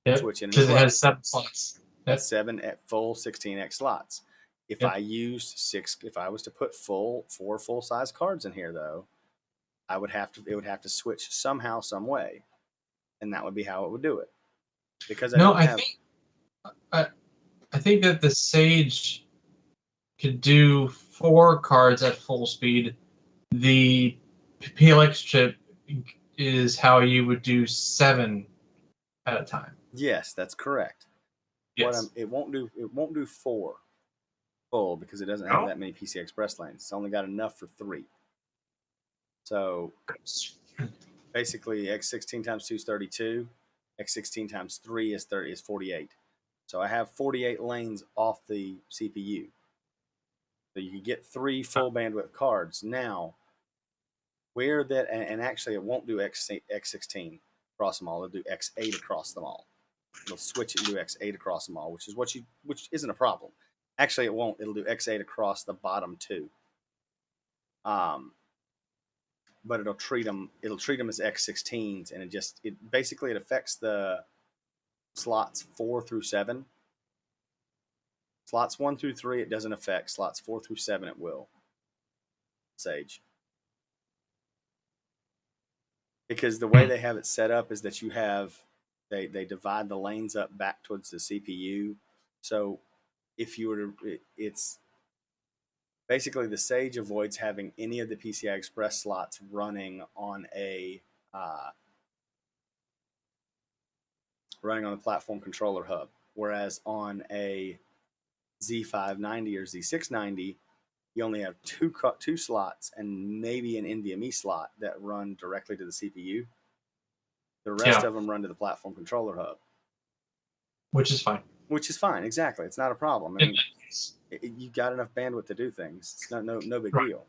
Yep. switch in it as Because it well. has 7 slots. That's Yep. 7 at full 16x slots. If Yep. I used if I was to put four full size cards in here, though, it would have to switch somehow, some way, and that would be how it would do it. Because I No, don't have. I think that the Sage could do 4 cards at full speed. The PLX chip is how you would do 7 at a time. Yes, that's correct. Yes. It won't do 4 full because it doesn't have that many PCI Express lanes. It's only got enough for 3. So basically, x16 times 2 is 32. X16 times 3 is 48. So I have 48 lanes off the CPU. So you can get 3 full bandwidth cards. Now, where that and actually it won't do x16 across them all. It'll do x8 across them all. It'll switch it and do x8 across them all, which isn't a problem. Actually, it won't. It'll do x8 across the bottom 2. But it'll treat them as x16s, and it affects the slots 4 through 7. Slots 1 through 3 it doesn't affect. Slots 4 through 7 it will. Sage. Because the way they have it set up is that they divide the lanes up back towards the CPU. So if you were to, it's basically the Sage avoids having any of the PCI Express slots running on the platform controller hub, whereas on a Z590 or Z690, you only have two slots and maybe an NVMe slot that run directly to the CPU. The rest of them run to the platform controller hub, which is fine. Which is fine, exactly. It's not a problem. I mean, you got enough bandwidth to do things. It's no big deal.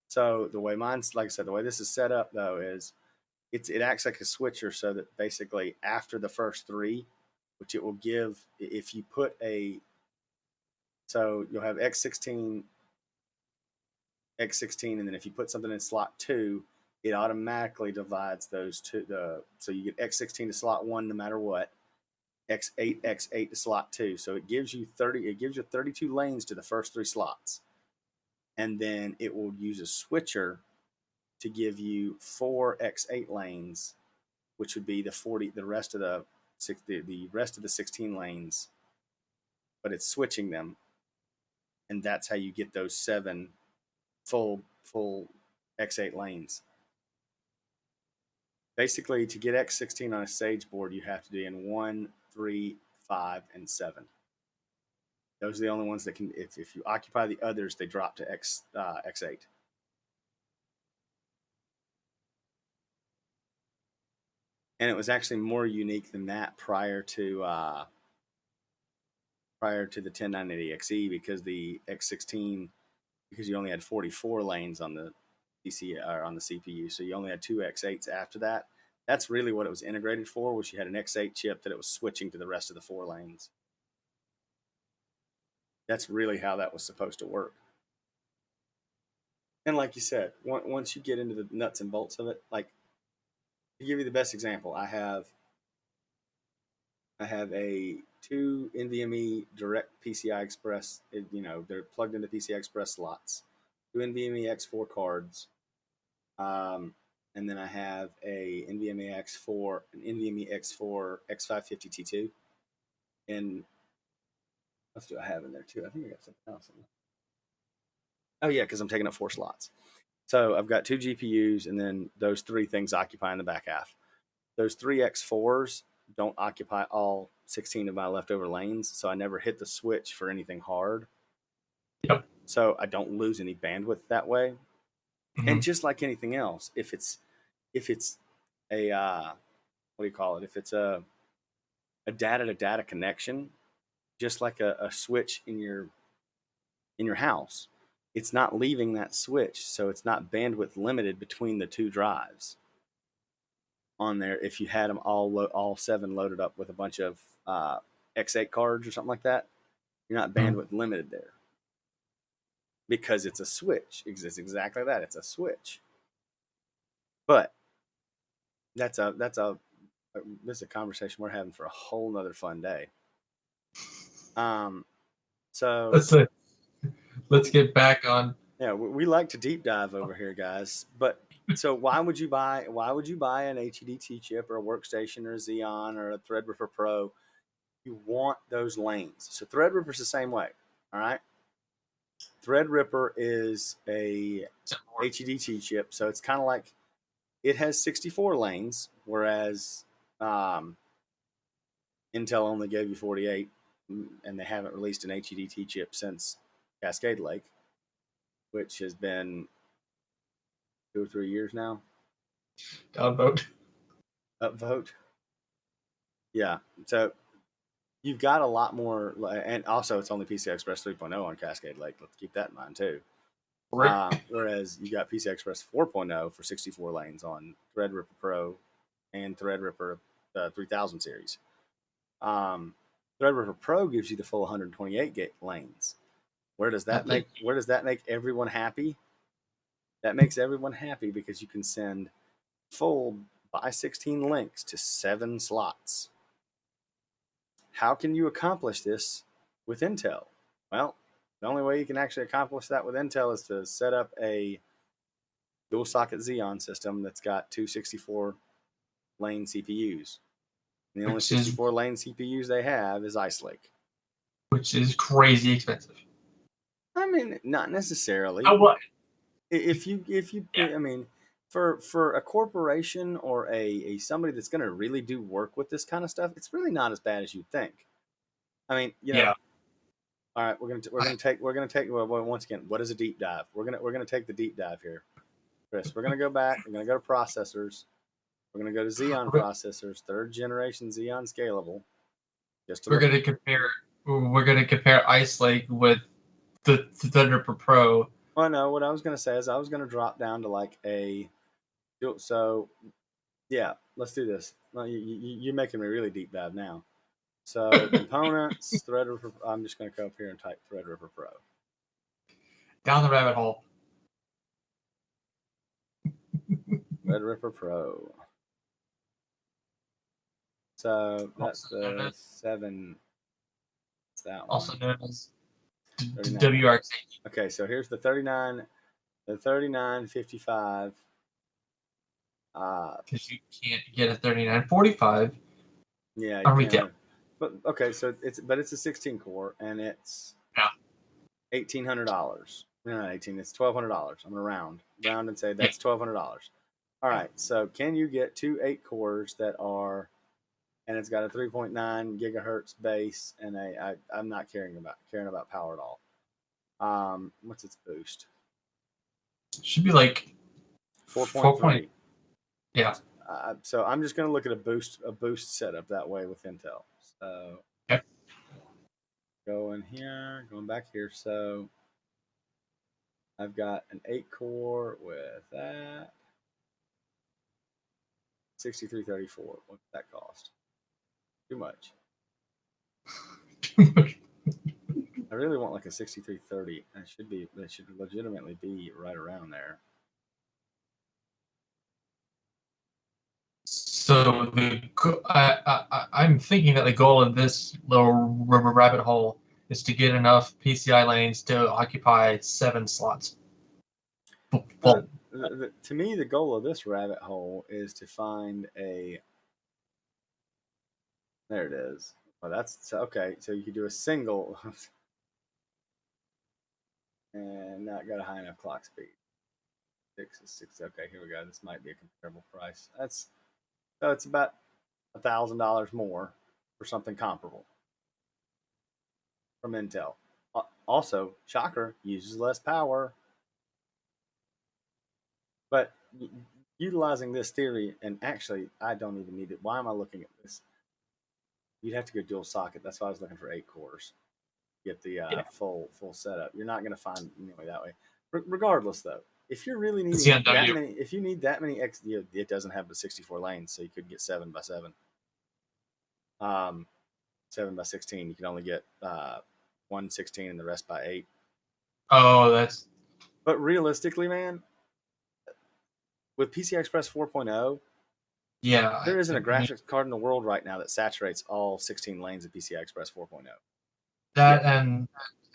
So the way like I said, the way this is set up though is it acts like a switcher, so that basically after the first 3, which it will give if you put so you'll have x16, and then if you put something in slot 2, it automatically divides those two. So you get x16 to slot 1 no matter what, x8 to slot 2. So it gives you 32 lanes to the first 3 slots, and then it will use a switcher to give you 4 x8 lanes, which would be the rest of the 16 lanes, but it's switching them, and that's how you get those 7 full x8 lanes. Basically, to get x16 on a Sage board, you have to do in 1, 3, 5, and 7. Those are the only ones that can. If you occupy the others, they drop to x8. And it was actually more unique than that prior to the 10980XE, because the x16, because you only had 44 lanes on the PC or on the CPU, so you only had 2 x8s after that. That's really what it was integrated for, was you had an x8 chip that it was switching to the rest of the 4 lanes. That's really how that was supposed to work. And like you said, once you get into the nuts and bolts of it, like to give you the best example, I have a two NVMe direct PCI Express. They're plugged into PCI Express slots. Two NVMe X4 cards, and then I have a NVMe X4, an NVMe X4 X550 T2. And what do I have in there too? I think I got something else in there. Oh yeah, because I'm taking up 4 slots. So I've got 2 GPUs, and then those 3 things occupying the back half. Those 3 X4s don't occupy all 16 of my leftover lanes, so I never hit the switch for anything hard. Yep. So I don't lose any bandwidth that way. Mm-hmm. And just like anything else, if it's a what do you call it? If it's a data to data connection, just like a switch in your house, it's not leaving that switch, so it's not bandwidth limited between the 2 drives on there. If you had them all 7 loaded up with a bunch of X8 cards or something like that, you're not bandwidth limited there because it's a switch. It's exactly that. It's a switch. But this is a conversation we're having for a whole nother fun day. So let's get back on. Yeah, we like to deep dive over here, guys. But so why would you buy an HEDT chip or a Workstation or a Xeon or a Threadripper Pro? You want those lanes. So Threadripper's the same way. All right. Threadripper is a HEDT chip, so it's kind of like it has 64 lanes, whereas Intel only gave you 48, and they haven't released an HEDT chip since Cascade Lake, which has been 2 or 3 years now. Downvote. Upvote. Yeah. So you've got a lot more, and also it's only PCI Express 3.0 on Cascade Lake. Let's keep that in mind too. Whereas you got PCI Express 4.0 for 64 lanes on Threadripper Pro and Threadripper 3000 series. Threadripper Pro gives you the full 128 gate lanes. Where does that make everyone happy? That makes everyone happy because you can send full by 16 links to 7 slots. How can you accomplish this with Intel? Well, the only way you can actually accomplish that with Intel is to set up a dual socket Xeon system that's got 2 64 lane CPUs. And the only 64 lane CPUs they have is Ice Lake, which is crazy expensive. I mean, not necessarily. What? If you I mean, for a corporation or a somebody that's going to really do work with this kind of stuff, it's really not as bad as you'd think. I mean, Yeah. All right, we're gonna take well, once again, what is a deep dive? We're gonna take the deep dive here, Chris. We're gonna go back. We're gonna go to processors. We're gonna go to Xeon processors, 3rd generation Xeon scalable. We're gonna compare Ice Lake with the Threadripper Pro. Well, no, what I was gonna say is I was gonna drop down to like so yeah, let's do this. Well, you're making me really deep dive now. So components, Threadripper. I'm just gonna go up here and type Threadripper Pro. Down the rabbit hole. Threadripper Pro. So that's the 7. That's that one. Also known as WRX. Okay, so here's the 3955. Because you can't get a 3945. Yeah, on retail. But okay, so it's a 16 core and it's $1,800. No, not 18. It's $1,200. I'm gonna round and say that's $1,200. All right. So can you get 2 8 cores that are, and it's got a 3.9 gigahertz base, and I'm not caring about power at all. What's its boost? Should be like 4.3. Yeah. So I'm just gonna look at a boost setup that way with Intel. So going back here. So I've got an 8 core with that. 6334. What's that cost? Too much. I really want like a 6330. It should legitimately be right around there. So I'm thinking that the goal of this little rabbit hole is to get enough PCI lanes to occupy 7 slots. Well, to me, the goal of this rabbit hole is to find a. There it is. Well, that's okay. So you could do a single, and not got a high enough clock speed. 6 is 6. Okay, here we go. This might be a comparable price. So it's about $1,000 more for something comparable from Intel. Also, shocker, uses less power. But utilizing this theory, and actually, I don't even need it. Why am I looking at this? You'd have to go dual socket. That's why I was looking for 8 cores. Get the full setup. You're not going to find anyway that way. Regardless, though, if you're really needing that many, if you need that many it doesn't have the 64 lanes, so you could get 7x7. 7x16, you can only get 116 and the rest by 8. Oh, that's. But realistically, man, with PCI Express 4.0, yeah, there isn't a graphics card in the world right now that saturates all 16 lanes of PCI Express 4.0. That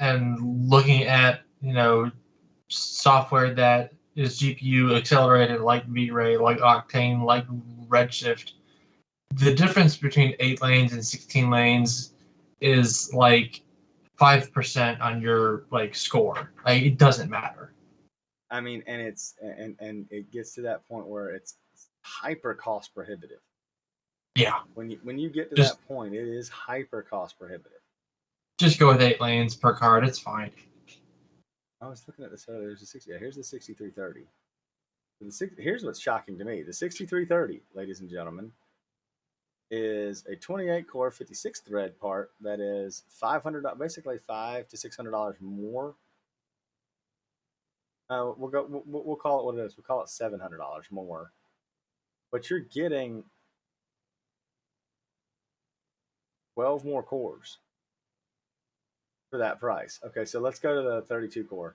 and looking at software that is GPU accelerated like V-Ray, like Octane, like Redshift. The difference between 8 lanes and 16 lanes is like 5% on your score. Like, it doesn't matter. I mean, and it gets to that point where it's hyper cost prohibitive. Yeah. When you get to that point, it is hyper cost prohibitive. Just go with 8 lanes per card. It's fine. I was looking at this earlier. There's a 60. Yeah, here's the 6330. Here's what's shocking to me. The 6330, ladies and gentlemen, is a 28 core 56 thread part that is $500, basically $500 to $600 more. We'll call it what it is. We'll call it $700 more, but you're getting 12 more cores for that price. Okay, so let's go to the 32 core.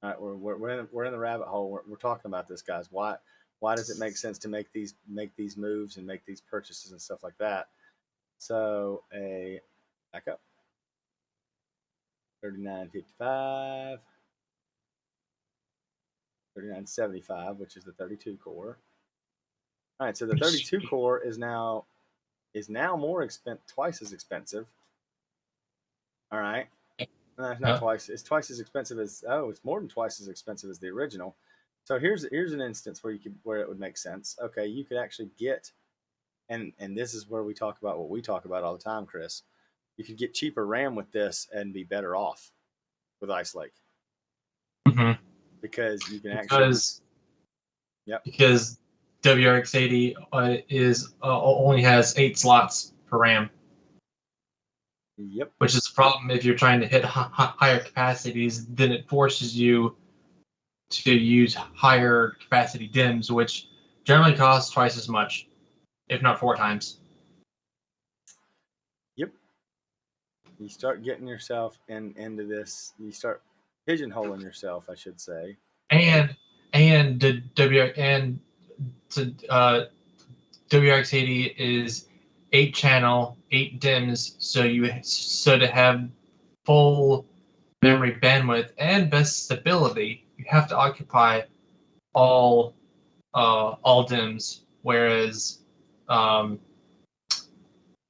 All right, we're in the rabbit hole. We're talking about this, guys. Why does it make sense to make these moves and make these purchases and stuff like that? So a back up 3955, 3975, which is the 32 core. All right, so the 32 core is now more twice as expensive. All right, not twice. It's twice as expensive as it's more than twice as expensive as the original. So here's an instance where it would make sense. Okay, you could actually get, and this is where we talk about what we talk about all the time, Chris. You could get cheaper RAM with this and be better off with Ice Lake. Mm-hmm. Because you can because WRX 80 only has 8 slots per RAM. Yep. Which is a problem if you're trying to hit higher capacities. Then it forces you to use higher capacity DIMMs, which generally cost twice as much, if not 4 times. Yep. You start getting yourself into this. You start pigeonholing yourself, I should say. And WRX 80 is 8 channel, 8 DIMMs, so to have full memory bandwidth and best stability, you have to occupy all DIMMs, whereas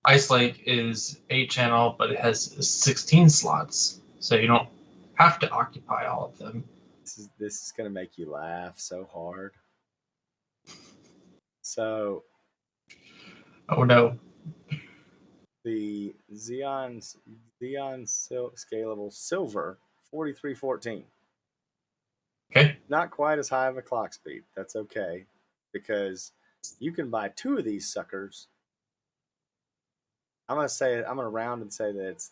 Ice Lake is 8 channel, but it has 16 slots, so you don't have to occupy all of them. This is gonna make you laugh so hard. So, oh no, the Xeon Scalable Silver 4314. Okay. Not quite as high of a clock speed. That's okay, because you can buy 2 of these suckers. I'm gonna round and say that it's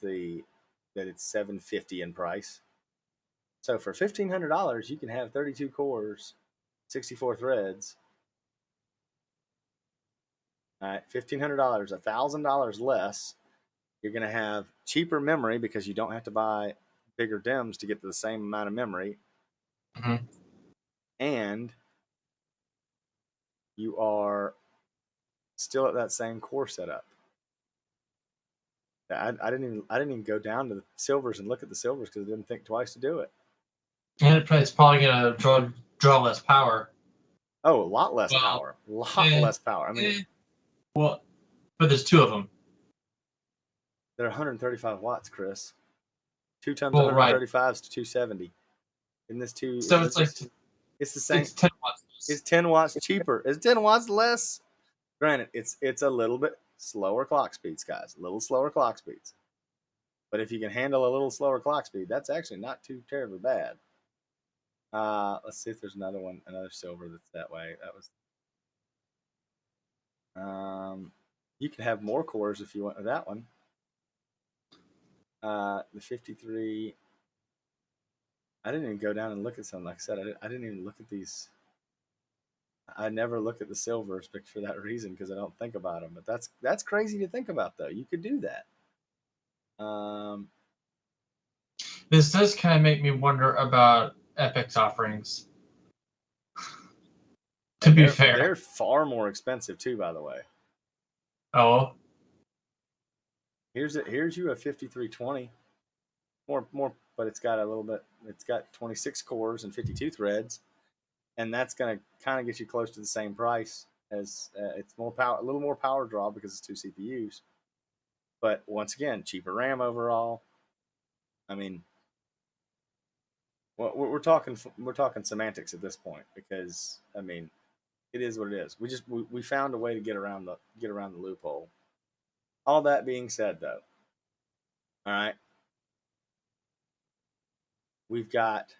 $750 in price. So for $1,500, you can have 32 cores, 64 threads. All right, $1,500, $1,000 less, You're going to have cheaper memory because you don't have to buy bigger DIMMs to get to the same amount of memory. Mm-hmm. And you are still at that same core setup. I didn't even go down to the silvers and look at the silvers because I didn't think twice to do it. And it's probably going to draw less power. Oh, a lot less Well, power. A lot less power. I mean, well, but there's two of them. they're 135 watts, Chris. 2 times Well, right. 135 is 270. In this two, So it's like it's the same. It's 10 watts. It's 10 watts cheaper. It's 10 watts less. Granted, it's a little bit slower clock speeds, guys. A little slower clock speeds. But if you can handle a little slower clock speed, that's actually not too terribly bad. Let's see if there's another one, another silver that's that way. That was. You can have more cores if you want with that one. The 53. I didn't even go down and look at some. Like I said, I didn't even look at these. I never look at the silvers for that reason because I don't think about them. But that's crazy to think about, though. You could do that. This does kind of make me wonder about Epic's offerings. To be fair, they're far more expensive too. By the way. Oh. Here's you a 5320. More, but it's got a little bit. It's got 26 cores and 52 threads, and that's gonna kind of get you close to the same price as it's more power, a little more power draw because it's 2 CPUs. But once again, cheaper RAM overall. I mean, well, we're talking semantics at this point because I mean, it is what it is. We found a way to get around the loophole. All that being said, though, all right, we've got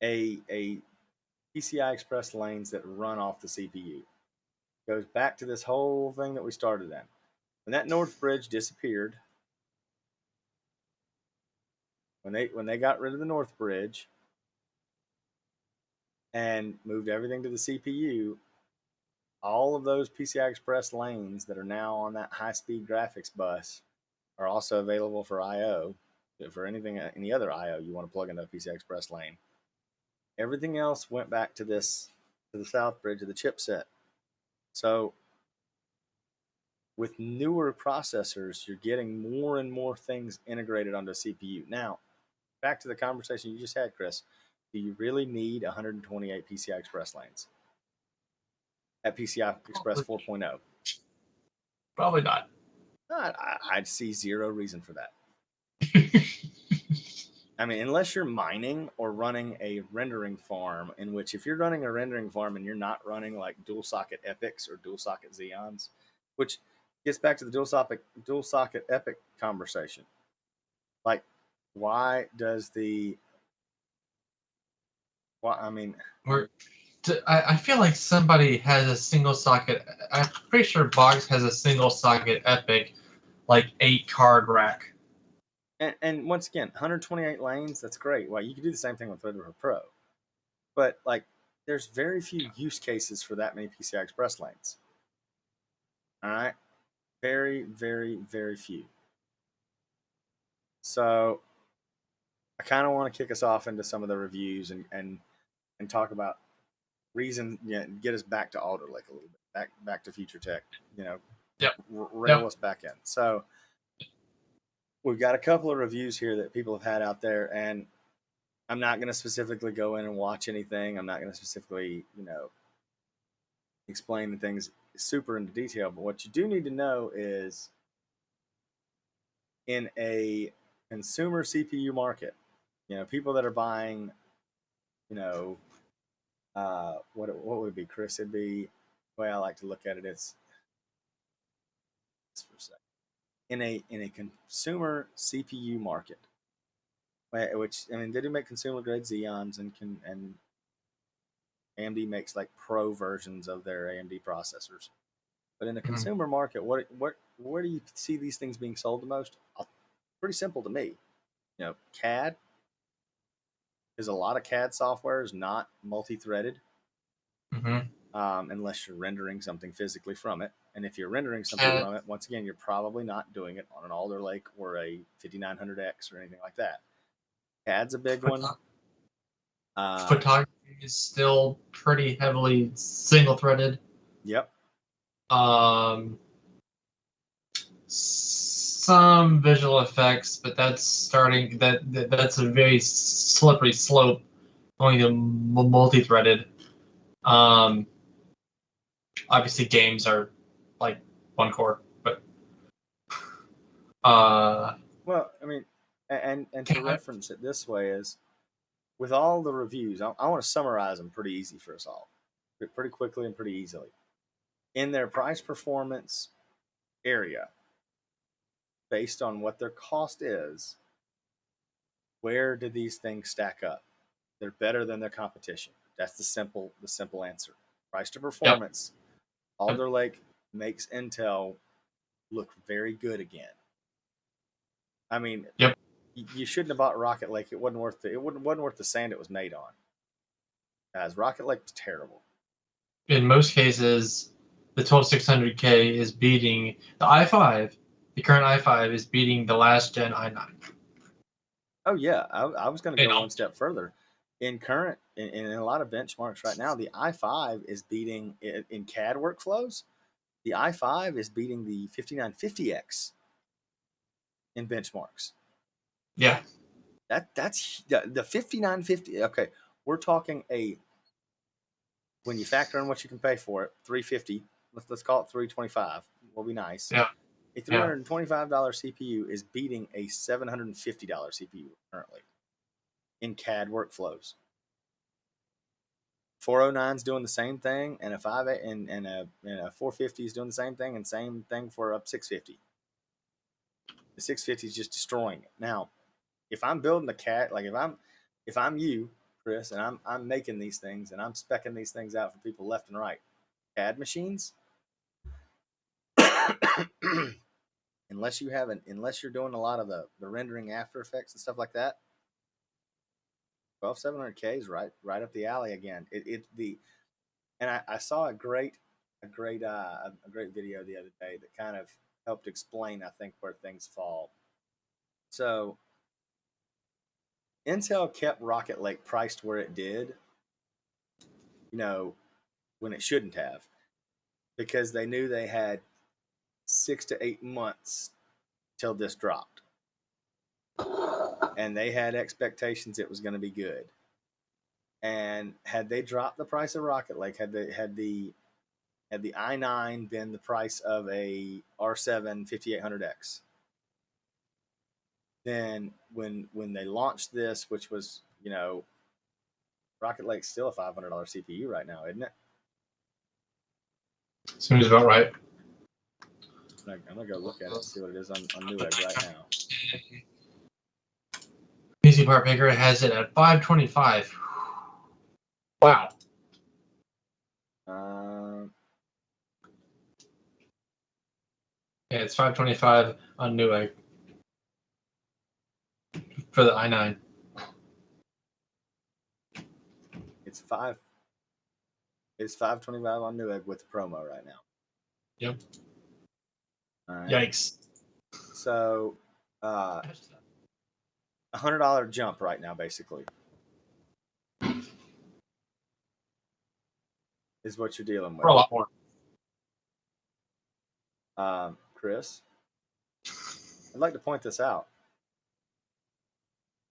a PCI Express lanes that run off the CPU. Goes back to this whole thing that we started in. When that North Bridge disappeared, when they got rid of the North Bridge and moved everything to the CPU, all of those PCI Express lanes that are now on that high-speed graphics bus are also available for I/O, for any other I/O you want to plug into a PCI Express lane. Everything else went back to the South Bridge of the chipset. So with newer processors, you're getting more and more things integrated onto a CPU. Now, back to the conversation you just had, Chris. Do you really need 128 PCI Express lanes at PCI Express 4.0? Probably not. I'd see zero reason for that. I mean, unless you're mining or running a rendering farm, in which if you're running a rendering farm and you're not running like dual socket Epics or dual socket Xeons, which gets back to the dual socket Epic conversation. Like, why does I mean, I feel like somebody has a single socket. I'm pretty sure Boggs has a single socket Epic, like 8 card rack. And once again, 128 lanes, that's great. Well, you can do the same thing with Threadripper Pro. But like, there's very few use cases for that many PCI Express lanes. All right? Very, very, very few. So I kind of want to kick us off into some of the reviews and talk about reason, get us back to Alder Lake a little bit, back to Future Tech, rail us back in. So we've got a couple of reviews here that people have had out there, and I'm not going to specifically go in and watch anything. I'm not going to specifically, explain the things super into detail. But what you do need to know is in a consumer CPU market, people that are buying, what would it be, Chris? It'd be the way I like to look at it. It's for a second. In a consumer CPU market, which I mean, they do make consumer grade Xeons and AMD makes like pro versions of their AMD processors. But in the consumer market, where do you see these things being sold the most? Pretty simple to me. CAD, because a lot of CAD software is not multi-threaded. Mm-hmm. unless you're rendering something physically from it. And if you're rendering something CAD, from it, once again, you're probably not doing it on an Alder Lake or a 5900X or anything like that. CAD's a big one. photography is still pretty heavily single-threaded. Yep. Some visual effects, but that's starting. That's a very slippery slope. Going to multi-threaded. Obviously, games are like one core, but Well, I mean, and to reference it this way is, with all the reviews, I want to summarize them pretty easy for us all, pretty quickly and pretty easily. In their price performance area, based on what their cost is, where do these things stack up? They're better than their competition. That's the simple answer. Price to performance. Yep. Alder Lake makes Intel look very good again. I mean, yep. You shouldn't have bought Rocket Lake. It wasn't worth the sand it was made on. Guys, Rocket Lake was terrible. In most cases, the 12600K is beating the i5. The current i5 is beating the last gen i9. Oh yeah, I was going to go one step further. In a lot of benchmarks right now, the i5 is beating in CAD workflows. The i5 is beating the 5950X in benchmarks. Yeah. That's the 5950. Okay, we're talking when you factor in what you can pay for it, $350. Let's call it $325. Will be nice. Yeah. A $325 CPU is beating a $750 CPU currently in CAD workflows. 409 is doing the same thing, and a 450 is doing the same thing, and same thing for a 650. The 650 is just destroying it. Now, if I'm building a CAD, like if I'm you, Chris, and I'm making these things and I'm speccing these things out for people left and right, CAD machines, unless you're doing a lot of the rendering After Effects and stuff like that, 12700K is right up the alley again. I saw a great video the other day that kind of helped explain, I think, where things fall. So Intel kept Rocket Lake priced where it did, when it shouldn't have, because they knew they had 6 to 8 months till this dropped. And they had expectations it was going to be good. And had they dropped the price of Rocket Lake, had the i9 been the price of a R7 5800X, then when they launched this, which was, Rocket Lake's still a $500 CPU right now, isn't it? Seems about right. I'm gonna go look at it and see what it is on Newegg right now. PC Part Maker has it at $525. Wow. Yeah, it's $525 on Newegg for the i9. It's $525 on Newegg with the promo right now. Yep. All right. Yikes. So, $100 jump right now, basically, is what you're dealing with. For a lot more. Chris, I'd like to point this out.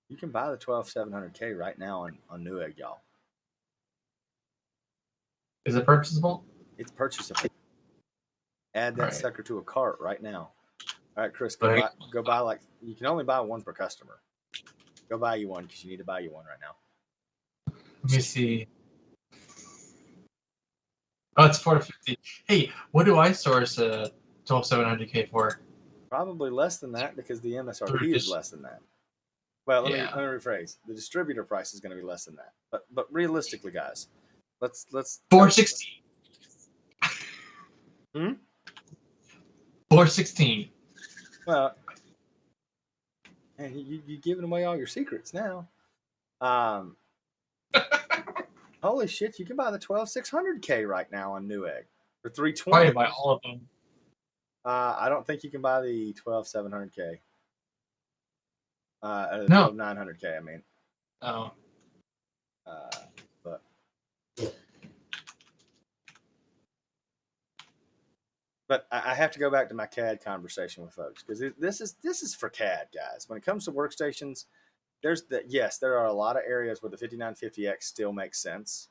You can buy the 12700K right now on Newegg, y'all. Is it purchasable? It's purchasable. Add that sucker to a cart right now. All right, Chris, go buy you can only buy one per customer. Go buy you one because you need to buy you one right now. Let me see. Oh, it's $450. Hey, what do I source a 12700K for? Probably less than that because the MSRP is less than that. Well, let me rephrase. The distributor price is going to be less than that. But realistically, guys, let's $416. 416. Well, and you're giving away all your secrets now. Holy shit! You can buy the 12600K right now on Newegg for Probably 320. buy all of them. I don't think you can buy the 12700K. The No. 12900K. I mean, Oh. uh, but I have to go back to my CAD conversation with folks because this is for CAD guys. When it comes to workstations, there are a lot of areas where the 5950X still makes sense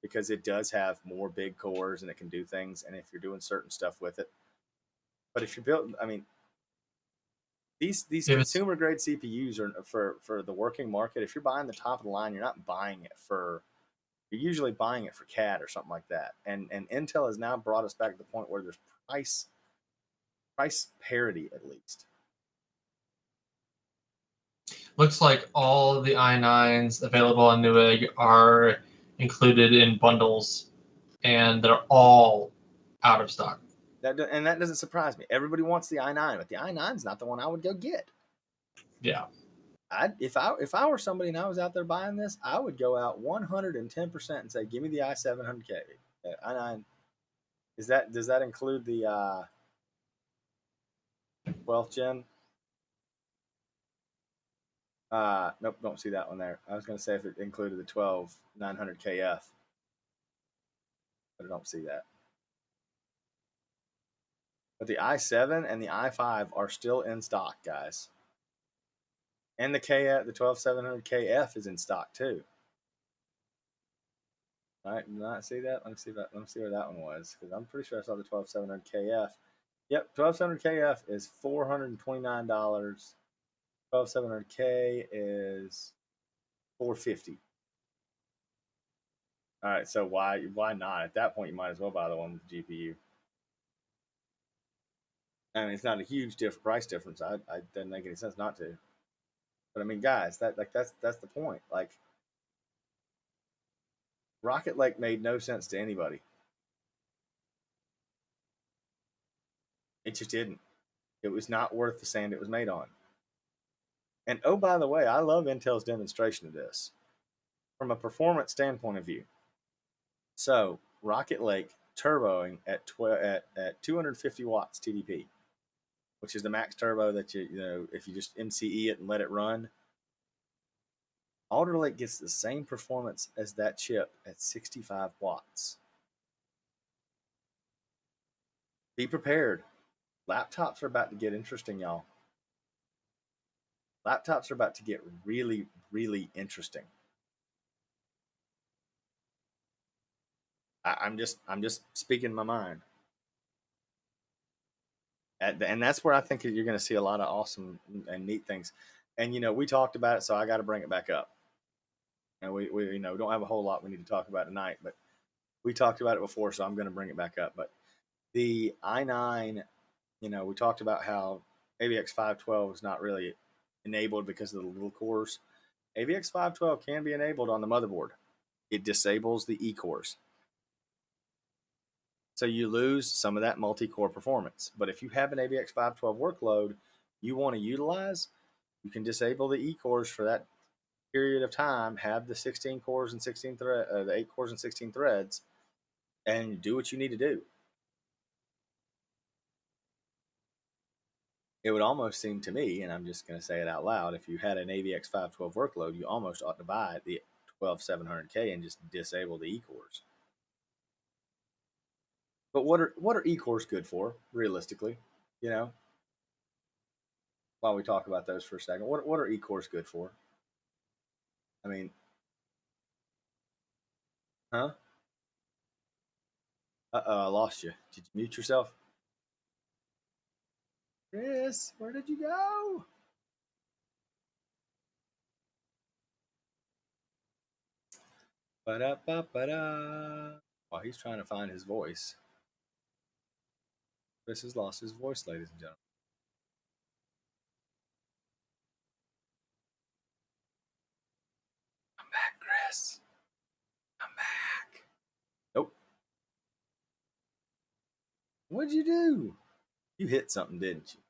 because it does have more big cores and it can do things. And if you're doing certain stuff with it, but if you're building, I mean, these If it's consumer grade CPUs are for the working market. If you're buying the top of the line, you're not buying it for. You're usually buying it for CAD or something like that. And Intel has now brought us back to the point where there's price parity at least. looks like all of the i9s available on Newegg are included in bundles, and they're all out of stock. That doesn't surprise me. Everybody wants the i9, but the i9 is not the one I would go get. Yeah. If I were somebody and I was out there buying this, I would go out 110% and say, "Give me the i700K." i9 does that include the 12th gen? Nope, don't see that one there. I was going to say if it included the 12900KF, but I don't see that. But the i7 and the i5 are still in stock, guys. And the KF, the 12700KF is in stock too. All right, did not see that. Let me see where that one was because I'm pretty sure I saw the 12700KF. Yep, 12700KF is $429. 12700K is $450. All right, so why not? At that point, you might as well buy the one with the GPU. I mean, it's not a huge price difference. I doesn't make any sense not to. But I mean, guys, that's the point. Like, Rocket Lake made no sense to anybody. It just didn't. It was not worth the sand it was made on. And oh, by the way, I love Intel's demonstration of this from a performance standpoint of view. So Rocket Lake turboing at 250 watts TDP, which is the max turbo that you know if you just MCE it and let it run. Alder Lake gets the same performance as that chip at 65 watts. Be prepared. Laptops are about to get interesting, y'all. Laptops are about to get really, really interesting. I'm just speaking my mind. And that's where I think you're going to see a lot of awesome and neat things. And we talked about it, so I got to bring it back up. And we don't have a whole lot we need to talk about tonight, but we talked about it before, so I'm going to bring it back up. But the i9, we talked about how AVX 512 is not really enabled because of the little cores. AVX 512 can be enabled on the motherboard. It disables the E cores. So you lose some of that multi-core performance. But if you have an AVX 512 workload you want to utilize, you can disable the E cores for that period of time, have the 16 cores and 16 the 8 cores and 16 threads, and do what you need to do. It would almost seem to me, and I'm just going to say it out loud, if you had an AVX 512 workload, you almost ought to buy the 12700K and just disable the E cores. But what are E cores good for, realistically? While we talk about those for a second, what are E cores good for? I mean, huh? I lost you. Did you mute yourself? Chris, where did you go? Ba-da-ba-ba-da. While he's trying to find his voice, Chris has lost his voice, ladies and gentlemen. Come back, Chris. Come back. Nope. What'd you do? You hit something, didn't you?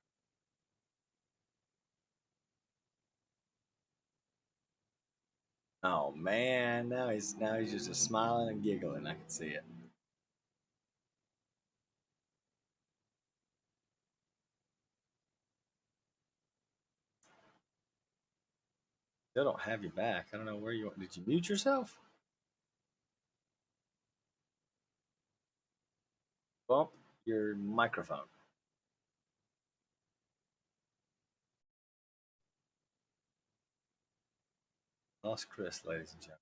Oh man, now he's just smiling and giggling. I can see it. Still don't have you back. I don't know where you are. Did you mute yourself? Bump your microphone. Lost Chris, ladies and gentlemen.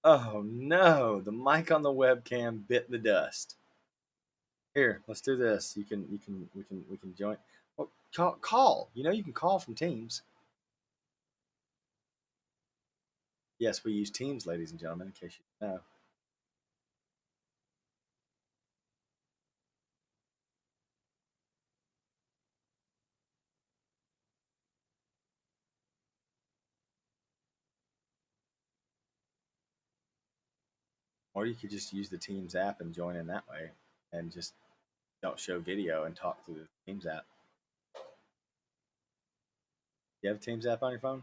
Oh no, the mic on the webcam bit the dust. Here, let's do this. We can join. Well, call. You know you can call from Teams. Yes, we use Teams, ladies and gentlemen, in case you didn't know. Or you could just use the Teams app and join in that way and just don't show video and talk through the Teams app. You have a Teams app on your phone?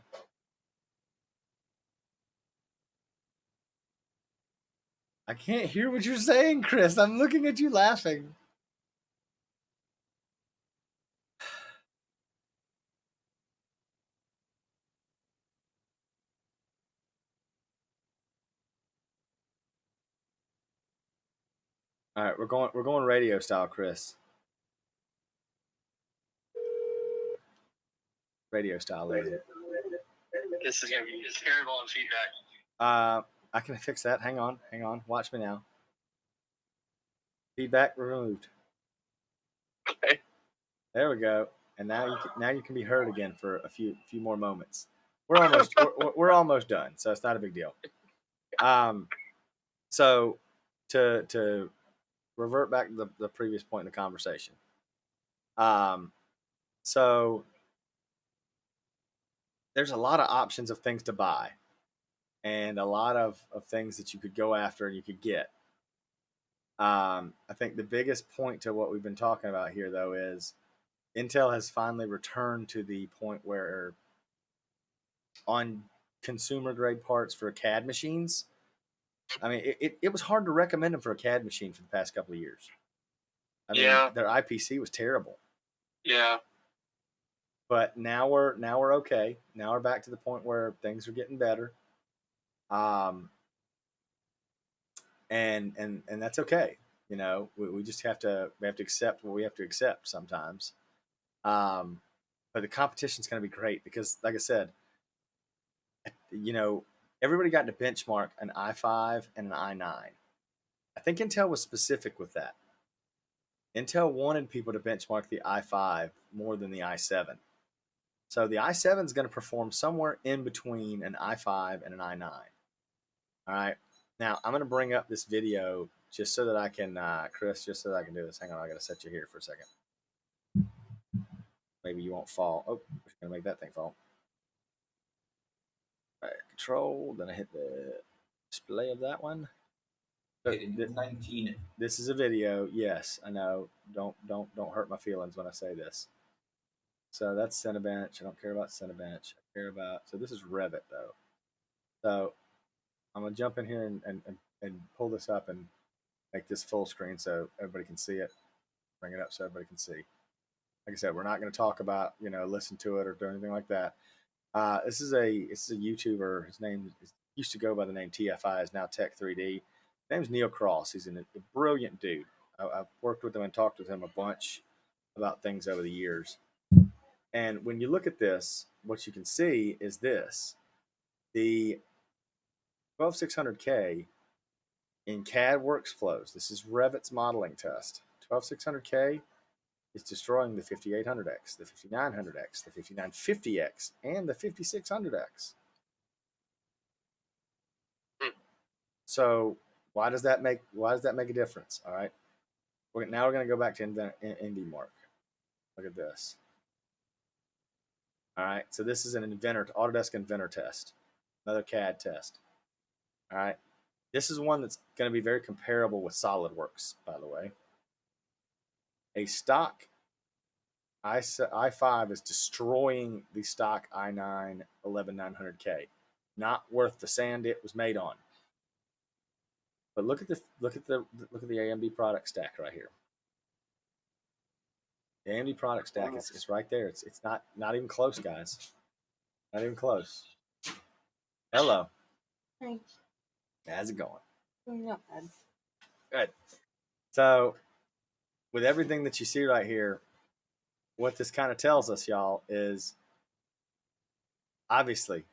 I can't hear what you're saying, Chris. I'm looking at you laughing. All right, we're going radio style, Chris. Radio style, ladies. This is gonna be terrible on feedback. I can fix that. Hang on. Watch me now. Feedback removed. Okay. There we go. And now you can be heard again for a few more moments. We're almost we're almost done, so it's not a big deal. So to revert back to the previous point in the conversation. So there's a lot of options of things to buy, and a lot of things that you could go after and you could get. I think the biggest point to what we've been talking about here, though, is Intel has finally returned to the point where on consumer grade parts for CAD machines, I mean, it was hard to recommend them for a CAD machine for the past couple of years. I mean, their IPC was terrible. Yeah. But now we're okay. Now we're back to the point where things are getting better. And that's okay. You know, we just have to accept what we have to accept sometimes. But the competition's going to be great because, like I said, you know, everybody got to benchmark an i5 and an i9. I think Intel was specific with that. Intel wanted people to benchmark the i5 more than the i7. So the i7 is going to perform somewhere in between an i5 and an i9. All right. Now I'm going to bring up this video just so that I can, Chris, just so that I can do this. Hang on, I got to set you here for a second. Maybe you won't fall. Oh, we're going to make that thing fall. All right, control. Then I hit the display of that one. So 19. This is a video. Yes, I know. Don't hurt my feelings when I say this. So that's Cinebench. I don't care about Cinebench. I care about. So this is Revit though. So I'm gonna jump in here and pull this up and make this full screen so everybody can see it. Bring it up so everybody can see. Like I said, we're not going to talk about listen to it or do anything like that. This is a YouTuber. His name used to go by the name TFI. Is now Tech3D. His name's Neil Cross. He's a brilliant dude. I've worked with him and talked with him a bunch about things over the years. And when you look at this, what you can see is this: the 12600K in CAD workflows. This is Revit's modeling test. 12600K is destroying the 5800X, the 5900X, the 5950X, and the 5600X. So why does that make a difference? All right. Now we're going to go back to IndyMark. Look at this. All right. So this is an Autodesk Inventor test, another CAD test. All right. This is one that's going to be very comparable with SolidWorks, by the way. A stock i5 is destroying the stock i9 11900K. Not worth the sand it was made on. But look at the AMD product stack right here. The AMD product stack is right there. It's not even close, guys. Not even close. Hello. Thanks. How's it going? Not bad. Good. So, with everything that you see right here, what this kind of tells us, y'all, is obviously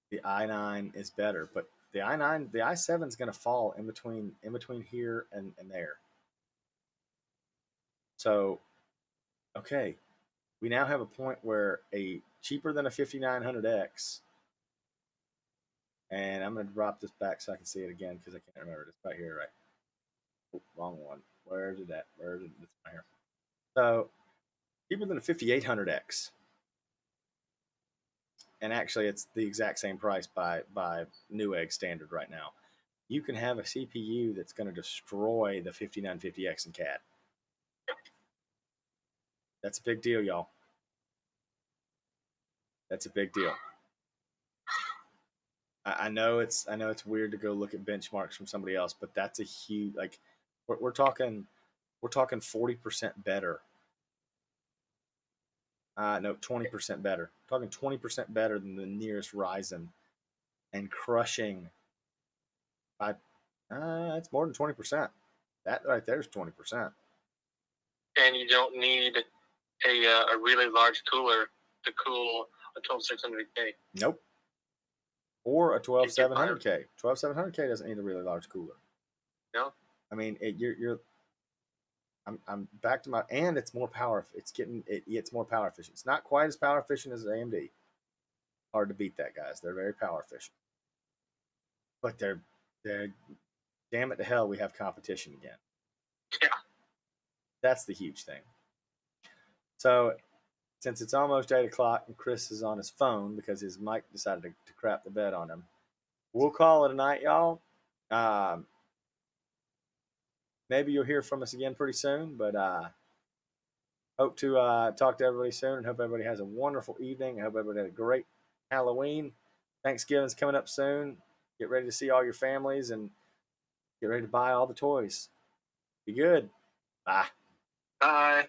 the i9 is better, but the i7 is going to fall in between here and there. So, okay, we now have a point where a cheaper than a 5900X, and I'm going to drop this back so I can see it again because I can't remember. It's right here, right? Oh, wrong one. Where is it at? Where is it? It's right here. So, cheaper than a 5800X. And actually, it's the exact same price by Newegg standard right now. You can have a CPU that's going to destroy the 5950X in CAD. That's a big deal, y'all. That's a big deal. I know it's weird to go look at benchmarks from somebody else, but that's a huge, like, we're talking 40% better. No, 20% better. We're talking 20% better than the nearest Ryzen, and crushing by it's more than 20%. That right there is 20%. And you don't need a really large cooler to cool a 12600K. Nope. Or a 12700K. 12700K doesn't need a really large cooler. No. I mean, I'm back to my, and it's more power. It's more power efficient. It's not quite as power efficient as AMD. Hard to beat that, guys. They're very power efficient. But they're damn it to hell, we have competition again. Yeah. That's the huge thing. So, since it's almost 8 o'clock and Chris is on his phone because his mic decided to crap the bed on him, we'll call it a night, y'all. Maybe you'll hear from us again pretty soon, but hope to talk to everybody soon, and hope everybody has a wonderful evening. I hope everybody had a great Halloween. Thanksgiving's coming up soon. Get ready to see all your families and get ready to buy all the toys. Be good. Bye. Bye.